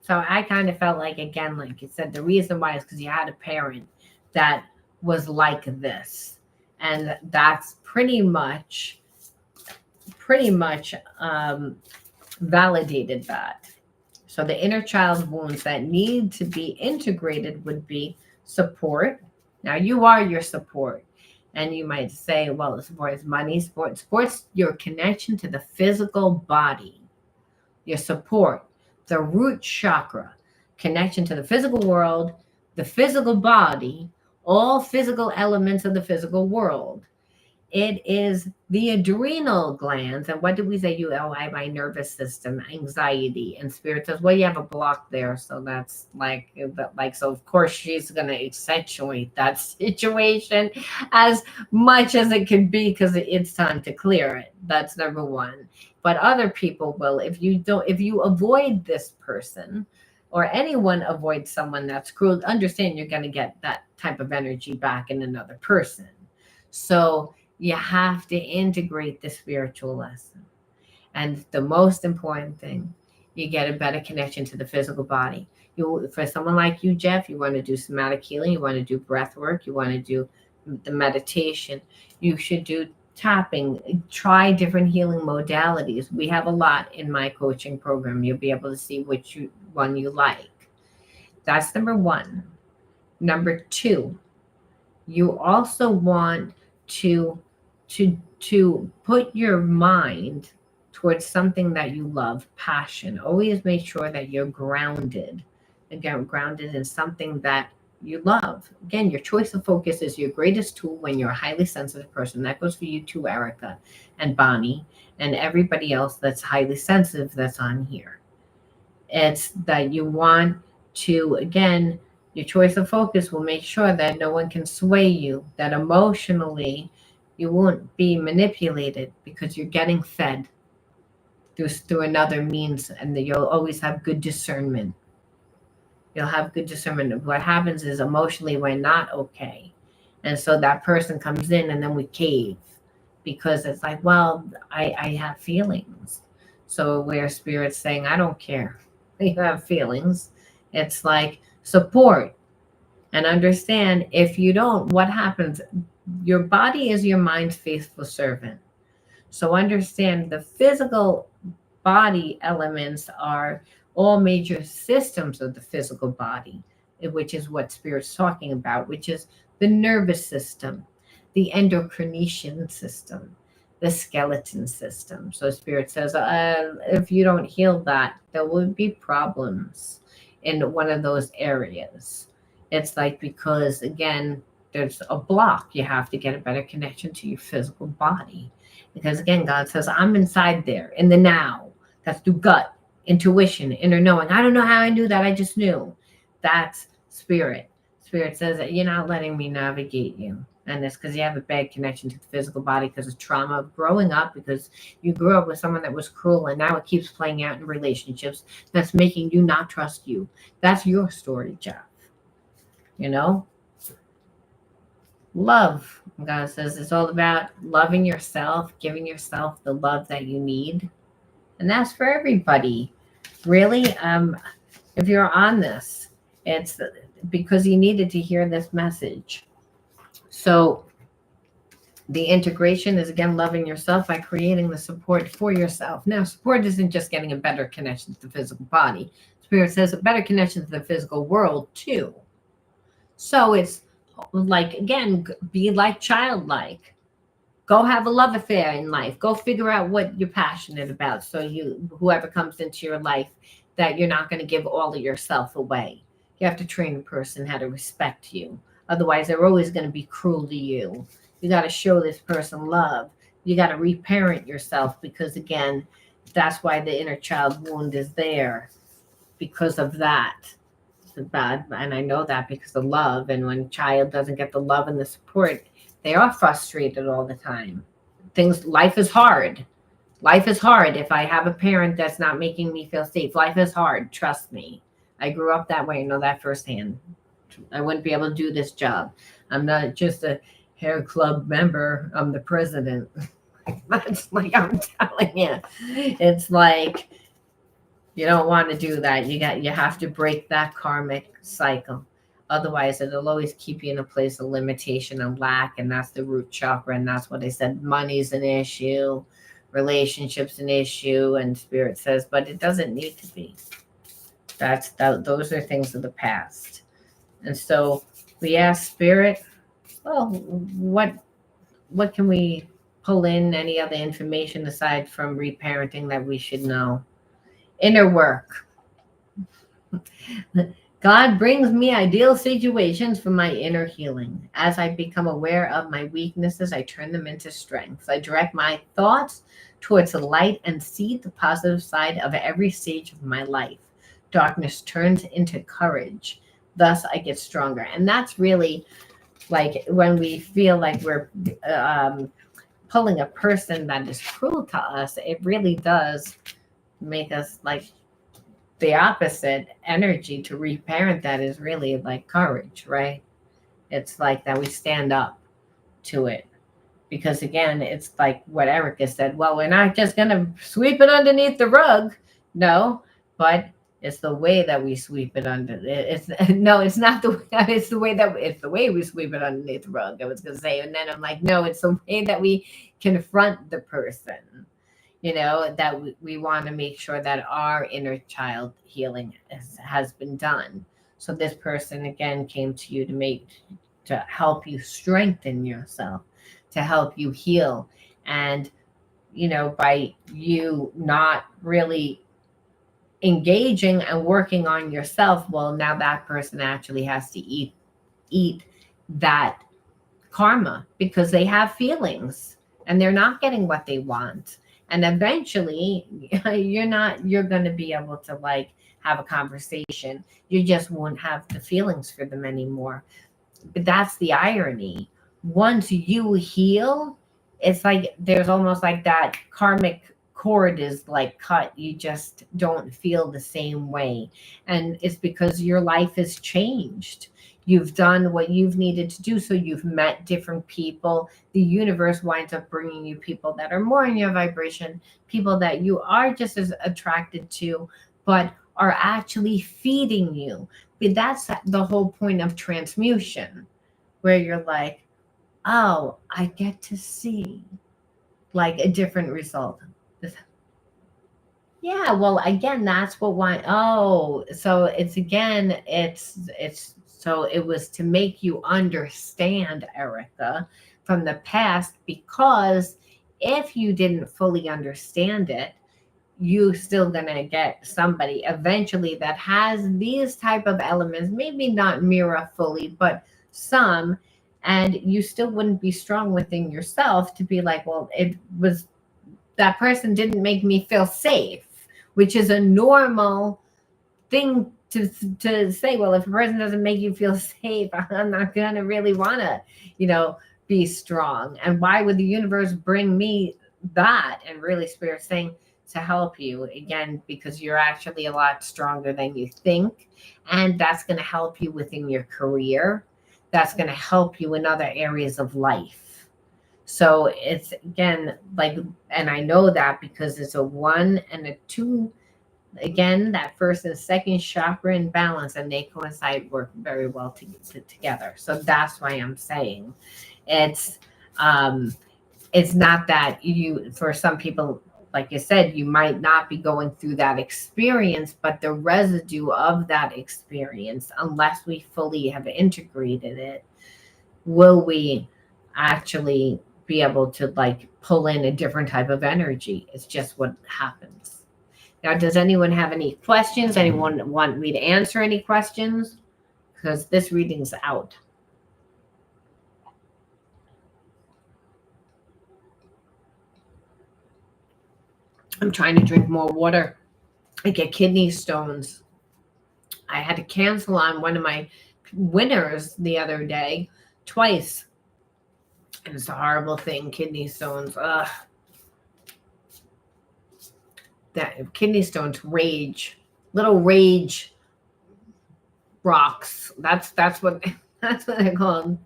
So I kind of felt like, again, like you said, the reason why is because you had a parent that was like this. And that's pretty much validated that. So the inner child wounds that need to be integrated would be support. Now you are your support. And you might say, well, the support is money. Support's your connection to the physical body. Your support, the root chakra, connection to the physical world, the physical body, all physical elements of the physical world. It is the adrenal glands. And what did we say? I have my nervous system, anxiety, and spirit says, well, you have a block there. So that's so of course she's going to accentuate that situation as much as it can be, because it's time to clear it. That's number one. But other people will, if you avoid this person, or anyone avoids someone that's cruel, understand you're going to get that type of energy back in another person. So you have to integrate the spiritual lesson. And the most important thing, you get a better connection to the physical body. For someone like you, Jeff, you want to do somatic healing, you want to do breath work, you want to do the meditation, you should do tapping, try different healing modalities. We have a lot in my coaching program. You'll be able to see which one you like. That's number one. Number two, you also want to put your mind towards something that you love, passion. Always make sure that you're grounded. Again, grounded in something that you love. Again, your choice of focus is your greatest tool when you're a highly sensitive person. That goes for you too, Erica and Bonnie, and everybody else that's highly sensitive that's on here. It's that you want to, again, your choice of focus will make sure that no one can sway you, that emotionally you won't be manipulated, because you're getting fed through another means, and that you'll always have good discernment. You'll have good discernment. What happens is emotionally we're not okay. And so that person comes in and then we cave, because it's like, well, I have feelings. So where spirit's saying, I don't care. You have feelings. It's like support and understand, if you don't, what happens? Your body is your mind's faithful servant. So understand the physical body elements are all major systems of the physical body, which is what Spirit's talking about, which is the nervous system, the endocrine system, the skeleton system. So Spirit says, if you don't heal that, there will be problems in one of those areas. It's like, because again, there's a block. You have to get a better connection to your physical body. Because again, God says, I'm inside there in the now. That's through gut, intuition, inner knowing. I don't know how I knew that. I just knew. That's spirit. Spirit says that you're not letting me navigate you. And it's because you have a bad connection to the physical body because of trauma of growing up, because you grew up with someone that was cruel, and now it keeps playing out in relationships that's making you not trust you. That's your story, Jeff. You know? Love. God says it's all about loving yourself, giving yourself the love that you need. And that's for everybody. Really, if you're on this, it's because you needed to hear this message. So the integration is, again, loving yourself by creating the support for yourself. Now, support isn't just getting a better connection to the physical body. Spirit says a better connection to the physical world too. So it's like, again, be like childlike. Go have a love affair in life. Go figure out what you're passionate about. So whoever comes into your life, that you're not going to give all of yourself away. You have to train a person how to respect you. Otherwise, they're always going to be cruel to you. You got to show this person love. You got to reparent yourself, because again, that's why the inner child wound is there, because of that. Bad, and I know that because of love. And when a child doesn't get the love and the support, they are frustrated all the time. Life is hard. Life is hard. If I have a parent that's not making me feel safe, life is hard. Trust me. I grew up that way. I know that firsthand. I wouldn't be able to do this job. I'm not just a hair club member. I'm the president. That's like, I'm telling you. It's like, you don't want to do that. You have to break that karmic cycle. Otherwise, it'll always keep you in a place of limitation and lack. And that's the root chakra. And that's what I said. Money's an issue, relationships an issue. And Spirit says, but it doesn't need to be. Those are things of the past. And so we ask Spirit, well, what can we pull in? Any other information aside from reparenting that we should know? Inner work. God brings me ideal situations for my inner healing. As I become aware of my weaknesses, I turn them into strengths. I direct my thoughts towards the light and see the positive side of every stage of my life. Darkness turns into courage. Thus, I get stronger. And that's really like when we feel like we're pulling a person that is cruel to us, it really does make us like the opposite energy to reparent. That is really like courage, right? It's like that we stand up to it, because again, it's like what Erica said, well, we're not just going to sweep it underneath the rug. No, but it's the way that we sweep it under. It's not the way. It's the way we sweep it underneath the rug. I was going to say, and then I'm like, no, it's the way that we confront the person. That we want to make sure that our inner child healing has been done. So this person again came to you to help you strengthen yourself, to help you heal. And by you not really engaging and working on yourself, well, now that person actually has to eat that karma, because they have feelings and they're not getting what they want. And eventually you're going to be able to like have a conversation. You just won't have the feelings for them anymore. But that's the irony. Once you heal, it's like there's almost like that karmic cord is like cut. You just don't feel the same way. And it's because your life has changed. You've done what you've needed to do. So you've met different people. The universe winds up bringing you people that are more in your vibration, people that you are just as attracted to, but are actually feeding you. But that's the whole point of transmutation, where you're like, oh, I get to see like a different result. Yeah, well, again, that's what why. Oh, so it's again, it's so it was to make you understand, Erica, from the past, because if you didn't fully understand it, you still gonna get somebody eventually that has these type of elements, maybe not mirror fully, but some, and you still wouldn't be strong within yourself to be like, well, it was that person didn't make me feel safe, which is a normal thing to say. Well, if a person doesn't make you feel safe, I'm not gonna really wanna, you know, be strong. And why would the universe bring me that? And really, spirit saying to help you again, because you're actually a lot stronger than you think, and that's going to help you within your career. That's going to help you in other areas of life. So it's again like, and I know that because it's a 1 and a 2, again, that first and second chakra in balance, and they coincide, work very well together. So that's why I'm saying it's um it's not that you, for some people, like you said, you might not be going through that experience, but the residue of that experience, unless we fully have integrated it, will we actually be able to like pull in a different type of energy? It's just what happens. Now, does anyone have any questions? Anyone want me to answer any questions? Because this reading's out. I'm trying to drink more water. I get kidney stones. I had to cancel on one of my winners the other day twice. And it's a horrible thing, kidney stones. Ugh. That kidney stones rage. Little rage rocks. That's what that's what they're called.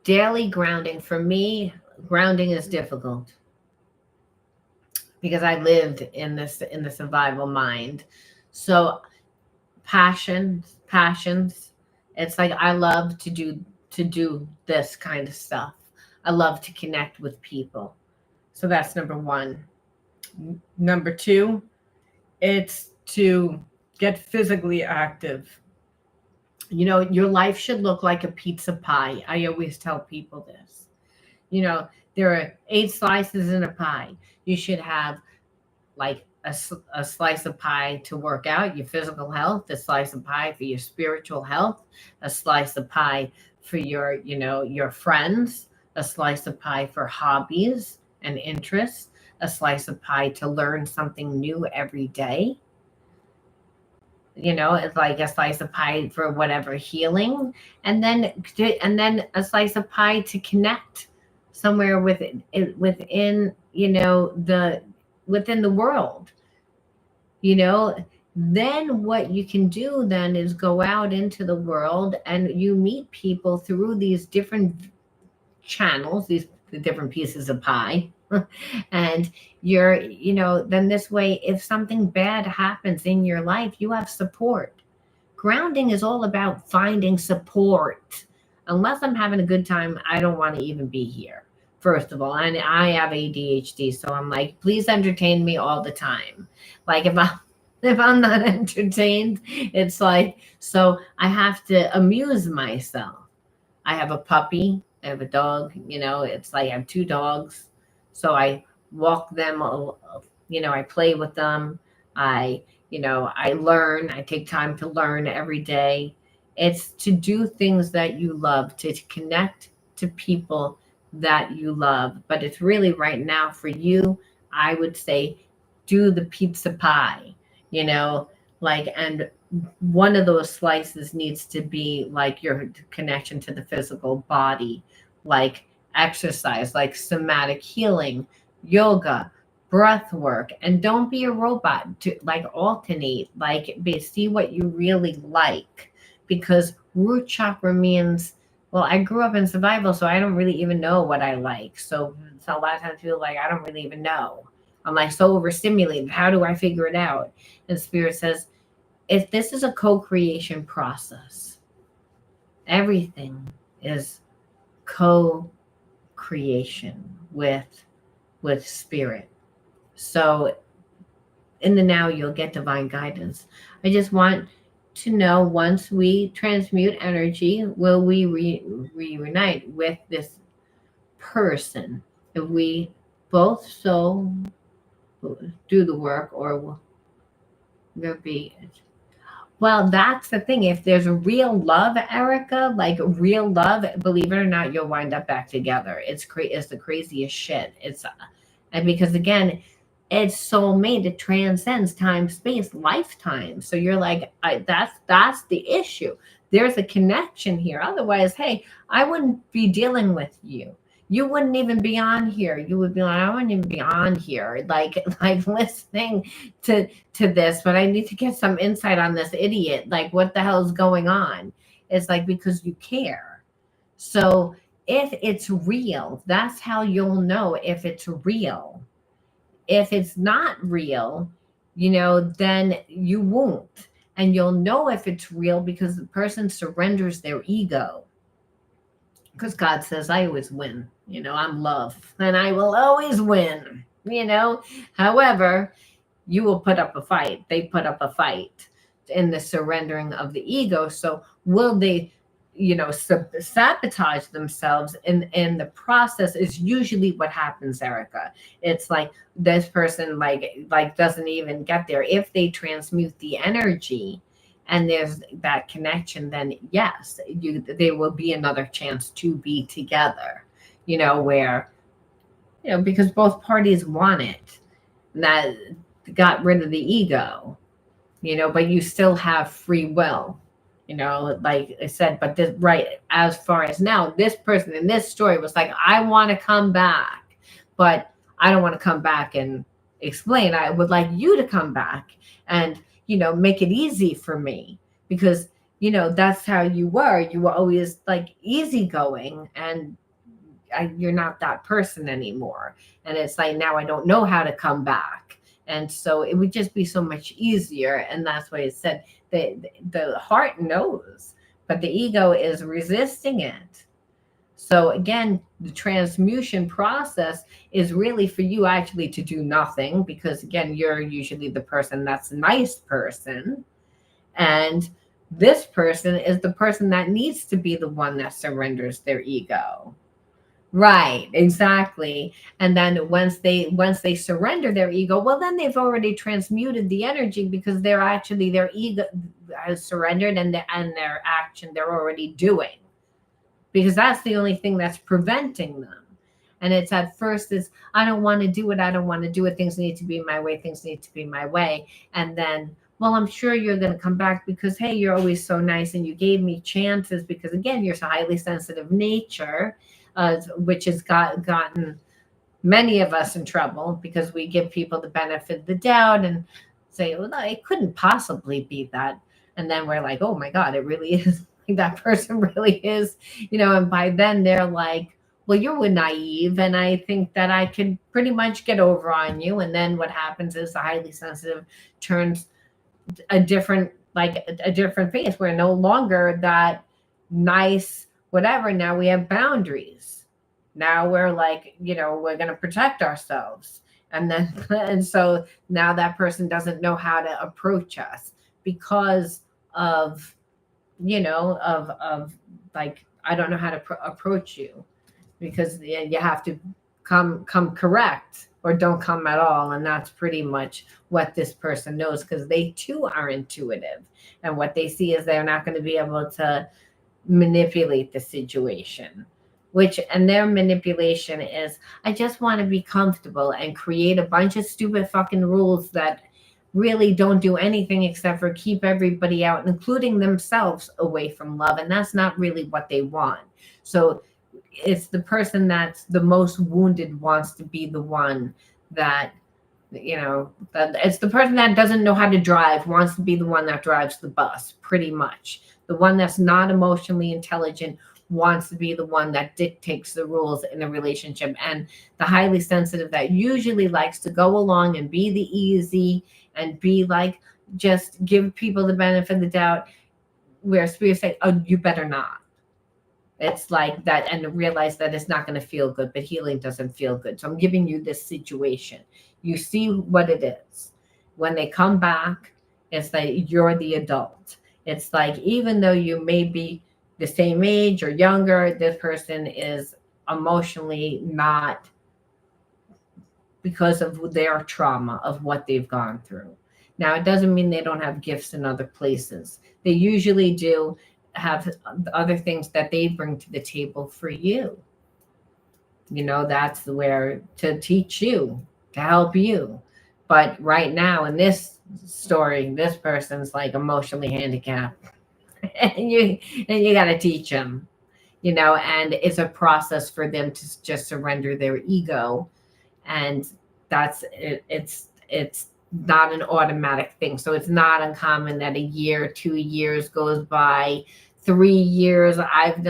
Daily grounding. For me, grounding is difficult because I lived in the survival mind. So passions. It's like I love to do this kind of stuff. I love to connect with people. So that's number 1. Number 2, it's to get physically active. You know, your life should look like a pizza pie. I always tell people this. You know, there are 8 slices in a pie. You should have like a slice of pie to work out your physical health, a slice of pie for your spiritual health, a slice of pie for your, your friends, a slice of pie for hobbies and interests, a slice of pie to learn something new every day. It's like a slice of pie for whatever healing, and then a slice of pie to connect somewhere within, the within the world. you know then what you can do then is go out into the world and you meet people through these different channels, these the different pieces of pie. And then this way, if something bad happens in your life, you have support. Grounding is all about finding support. Unless I'm having a good time, I don't want to even be here, first of all. And I have ADHD, so I'm like, please entertain me all the time. Like if I'm not entertained, it's like, so I have to amuse myself. I have a puppy, I have a dog, it's like I have 2 dogs. So I walk them, I play with them. I learn, I take time to learn every day. It's to do things that you love, to connect to people that you love. But it's really right now for you, I would say, do the pizza pie, you know, and one of those slices needs to be like your connection to the physical body, like exercise, like somatic healing, yoga, breath work. And don't be a robot, to like alternate, see what you really like, because root chakra means, well, I grew up in survival, so I don't really even know what I like. So a lot of times I feel like I don't really even know. I'm like so overstimulated. How do I figure it out? And spirit says, if this is a co-creation process, everything is co-creation. creation with spirit. So in the now, you'll get divine guidance. I just want to know, once we transmute energy, will we reunite with this person? If we both so do the work, or will there be? Well, that's the thing. If there's real love, Erica, like real love, believe it or not, you'll wind up back together. It's the craziest shit. It's and because again, it's soulmate. It transcends time, space, lifetime. So you're like, that's the issue. There's a connection here. Otherwise, hey, I wouldn't be dealing with you. You wouldn't even be on here. You would be like, I wouldn't even be on here, like listening to this. But I need to get some insight on this idiot. Like, what the hell is going on? It's like, because you care. So if it's real, that's how you'll know if it's real. If it's not real, then you won't. And you'll know if it's real because the person surrenders their ego. Because God says, I always win. I'm love and I will always win. However, you will put up a fight. They put up a fight in the surrendering of the ego. So will they, sabotage themselves in the process is usually what happens, Erica. It's like this person like doesn't even get there. If they transmute the energy and there's that connection, then yes, there will be another chance to be together, where, because both parties want it. That got rid of the ego, but you still have free will, like I said. But this, right, as far as now, this person in this story was like, I want to come back, but I don't want to come back and explain. I would like you to come back and, make it easy for me, because, that's how you were. You were always like easygoing, and you're not that person anymore. And it's like, now I don't know how to come back. And so it would just be so much easier. And that's why it said the heart knows, but the ego is resisting it. So again, the transmutation process is really for you actually to do nothing, because again, you're usually the person that's a nice person. And this person is the person that needs to be the one that surrenders their ego. Right, exactly. And then once they surrender their ego, well, then they've already transmuted the energy, because they're actually, their ego has surrendered, and their action they're already doing, because that's the only thing that's preventing them. And it's at first is, I don't want to do it. I don't want to do it. Things need to be my way. Things need to be my way. And then, well, I'm sure you're going to come back because, hey, you're always so nice and you gave me chances, because again, you're so highly sensitive nature, which has gotten many of us in trouble, because we give people the benefit of the doubt and say, well, no, it couldn't possibly be that. And then we're like, oh my God, it really is. That person really is, and by then they're like, well, you're naive, and I think that I could pretty much get over on you. And then what happens is the highly sensitive turns a different face. We're no longer that nice, whatever. Now we have boundaries. Now we're like, we're going to protect ourselves. And so now that person doesn't know how to approach us because of, of like, I don't know how to approach you, because you have to come correct, or don't come at all. And that's pretty much what this person knows, because they too are intuitive, and what they see is they're not going to be able to manipulate the situation, and their manipulation is, I just want to be comfortable and create a bunch of stupid fucking rules that really don't do anything except for keep everybody out, including themselves, away from love. And that's not really what they want. So it's the person that's the most wounded wants to be the one that, it's the person that doesn't know how to drive wants to be the one that drives the bus, pretty much. The one that's not emotionally intelligent wants to be the one that dictates the rules in a relationship. And the highly sensitive that usually likes to go along and be the easy and be like, just give people the benefit of the doubt, where spirit say, oh, you better not. It's like that, and realize that it's not going to feel good, but healing doesn't feel good. So I'm giving you this situation. You see what it is. When they come back, it's like you're the adult. It's like even though you may be the same age or younger, this person is emotionally not, because of their trauma of what they've gone through. Now, it doesn't mean they don't have gifts in other places. They usually do have other things that they bring to the table for you. That's where to teach you, to help you. But right now in this story, this person's like emotionally handicapped, and you got to teach them. And it's a process for them to just surrender their ego, and that's it, it's not an automatic thing. So it's not uncommon that a year, 2 years goes by, 3 years. I've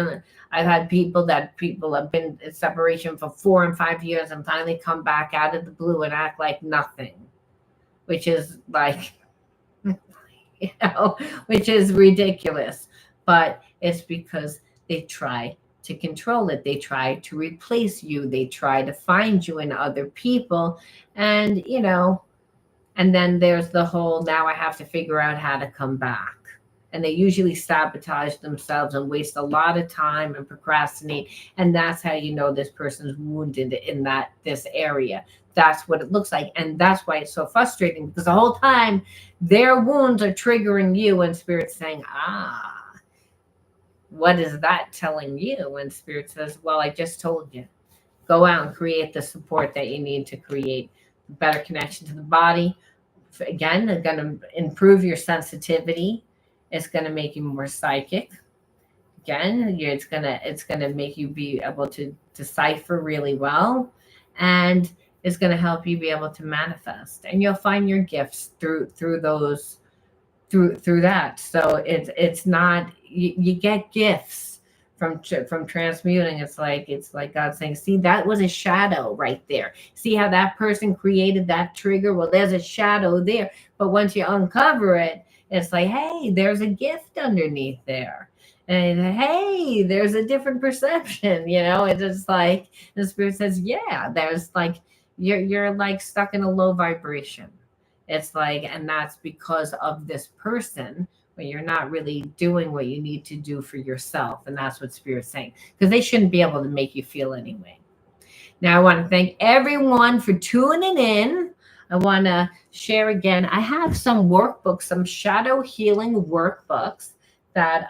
had people have been in separation for 4 and 5 years and finally come back out of the blue and act like nothing, which is like, you know, which is ridiculous. But it's because they try to control it. They try to replace you. They try to find you in other people. And, and then there's the whole, now I have to figure out how to come back. And they usually sabotage themselves and waste a lot of time and procrastinate. And that's how you know this person's wounded in this area. That's what it looks like. And that's why it's so frustrating, because the whole time their wounds are triggering you, and Spirit's saying, what is that telling you? And Spirit says, well, I just told you. Go out and create the support that you need to create better connection to the body. Again, they're going to improve your sensitivity. It's going to make you more psychic. Again, it's gonna make you be able to decipher really well, and it's going to help you be able to manifest. And you'll find your gifts through those through that. So it's not, you get gifts from transmuting. It's like God saying, see, that was a shadow right there. See how that person created that trigger? Well, there's a shadow there. But once you uncover it, it's like, hey, there's a gift underneath there. And hey, there's a different perception. It's just like the Spirit says, yeah, there's like, you're like stuck in a low vibration. It's like, and that's because of this person, when you're not really doing what you need to do for yourself. And that's what Spirit's saying, because they shouldn't be able to make you feel anyway. Now, I want to thank everyone for tuning in. I want to share again, I have some workbooks, some shadow healing workbooks that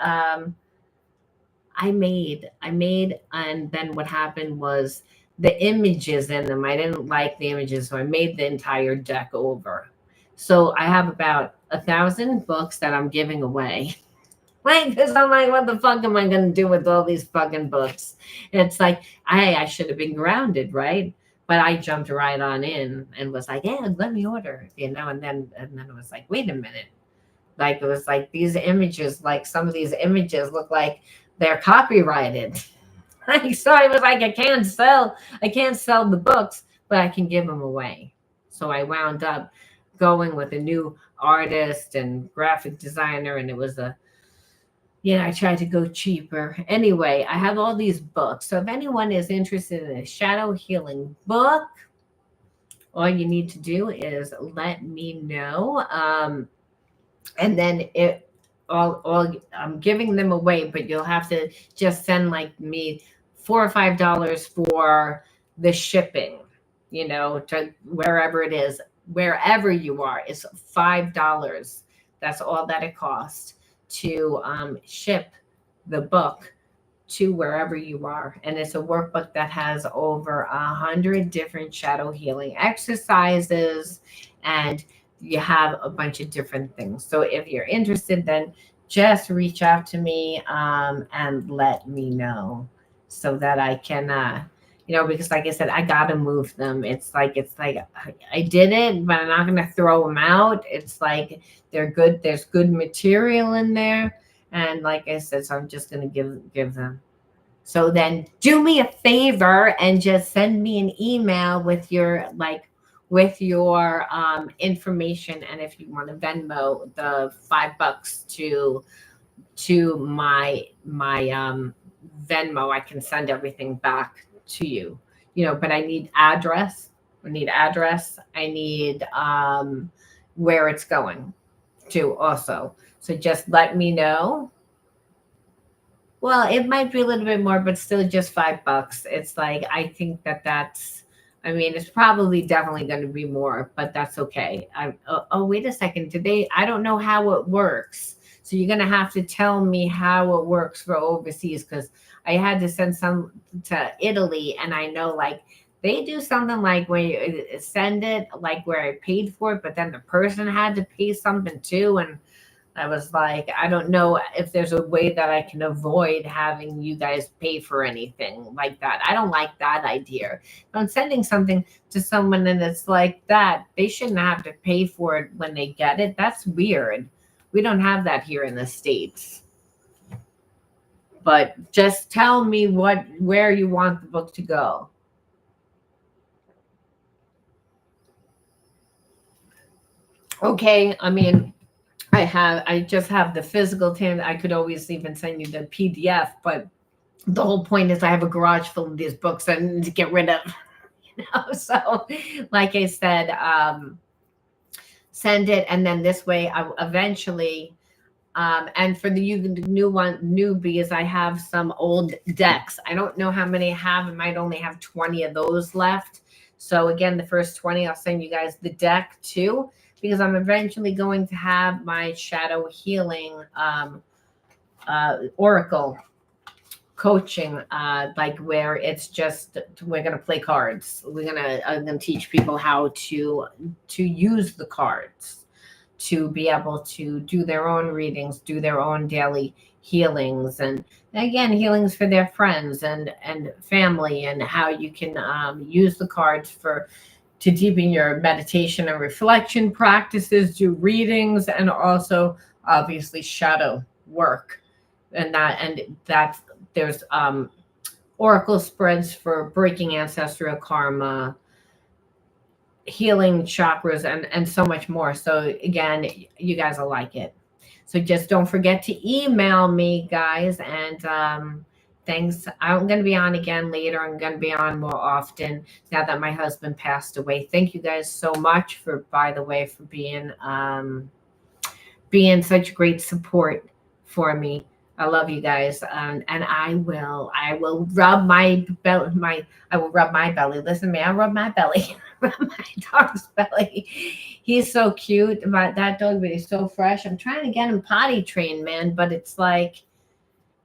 I made. And then what happened was the images in them, I didn't like the images, so I made the entire deck over. So I have about 1,000 books that I'm giving away. Like, because I'm like, what the fuck am I going to do with all these fucking books? It's like, I should have been grounded, right? But I jumped right on in and was like, yeah, let me order, and then it was like, wait a minute. Like, it was like these images, like some of these images look like they're copyrighted. So I was like, I can't sell the books, but I can give them away. So I wound up going with a new artist and graphic designer, and it was I tried to go cheaper. Anyway, I have all these books. So if anyone is interested in a shadow healing book, all you need to do is let me know. And then I'm giving them away, but you'll have to just send like me $4 or $5 for the shipping, to wherever it is, wherever you are. It's $5. That's all that it costs to ship the book to wherever you are. And it's a workbook that has over 100 different shadow healing exercises, and you have a bunch of different things. So if you're interested, then just reach out to me and let me know, so that I can because like I said, I gotta move them. It's like I did it, but I'm not gonna throw them out. It's like they're good. There's good material in there, and like I said, so I'm just gonna give them. So then, do me a favor and just send me an email with your information, and if you want to Venmo the $5 to my Venmo, I can send everything back to you. But I need address. I need where it's going to also. So just let me know. Well, it might be a little bit more, but still just $5. It's like, I think that's, I mean, it's probably definitely going to be more, but that's okay. Wait a second. I don't know how it works. So you're going to have to tell me how it works for overseas, because I had to send some to Italy, and I know like they do something like when you send it, like where I paid for it, but then the person had to pay something too. And I was like, I don't know if there's a way that I can avoid having you guys pay for anything like that. I don't like that idea. If I'm sending something to someone and it's like that, they shouldn't have to pay for it when they get it. That's weird. We don't have that here in the States. But just tell me where you want the book to go. Okay, I mean, I just have the physical thing. I could always even send you the PDF, but the whole point is I have a garage full of these books I need to get rid of. So like I said, send it, and then this way I eventually and for the newbies, I have some old decks. I don't know how many I have. I might only have 20 of those left. So again, the first 20, I'll send you guys the deck too, because I'm eventually going to have my shadow healing oracle coaching, like where it's just, we're going to play cards. I'm going to teach people how to use the cards to be able to do their own readings, do their own daily healings, and again, healings for their friends and family, and how you can use the cards to deepen your meditation and reflection practices, do readings, and also obviously shadow work. And that's there's oracle spreads for breaking ancestral karma, healing chakras, and so much more. So again, you guys will like it. So just don't forget to email me, guys. And thanks. I'm going to be on again later. I'm going to be on more often now that my husband passed away. Thank you guys so much for being such great support for me. I love you guys, and I will rub my belly. I will rub my belly. Listen to me. I rub my belly. Rub my dog's belly. He's so cute. That dog, but he's so fresh. I'm trying to get him potty trained, man, but it's like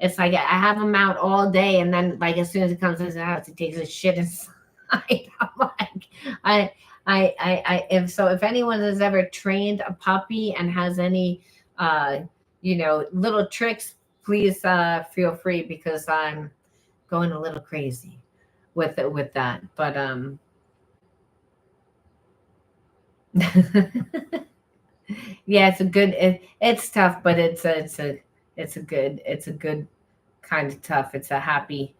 I have him out all day, and then like as soon as he comes to the house, he takes his shit inside. I'm like, if anyone has ever trained a puppy and has any little tricks, please feel free, because I'm going a little crazy with that. But yeah, it's tough, but it's a good kind of tough. It's a happy,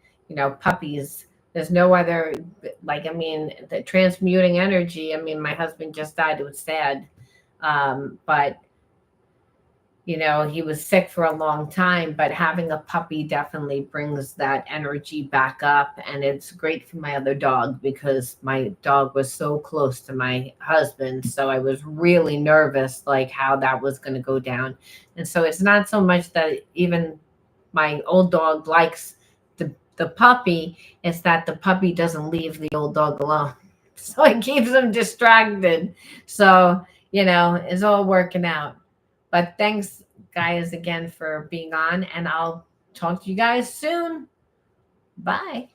puppies. There's no other, like, I mean, the transmuting energy. I mean, my husband just died. It was sad. But he was sick for a long time, but having a puppy definitely brings that energy back up. And it's great for my other dog, because my dog was so close to my husband. So I was really nervous, like how that was going to go down. And so it's not so much that even my old dog likes the puppy, it's that the puppy doesn't leave the old dog alone. So it keeps him distracted. So, it's all working out. But thanks, guys, again for being on, and I'll talk to you guys soon. Bye.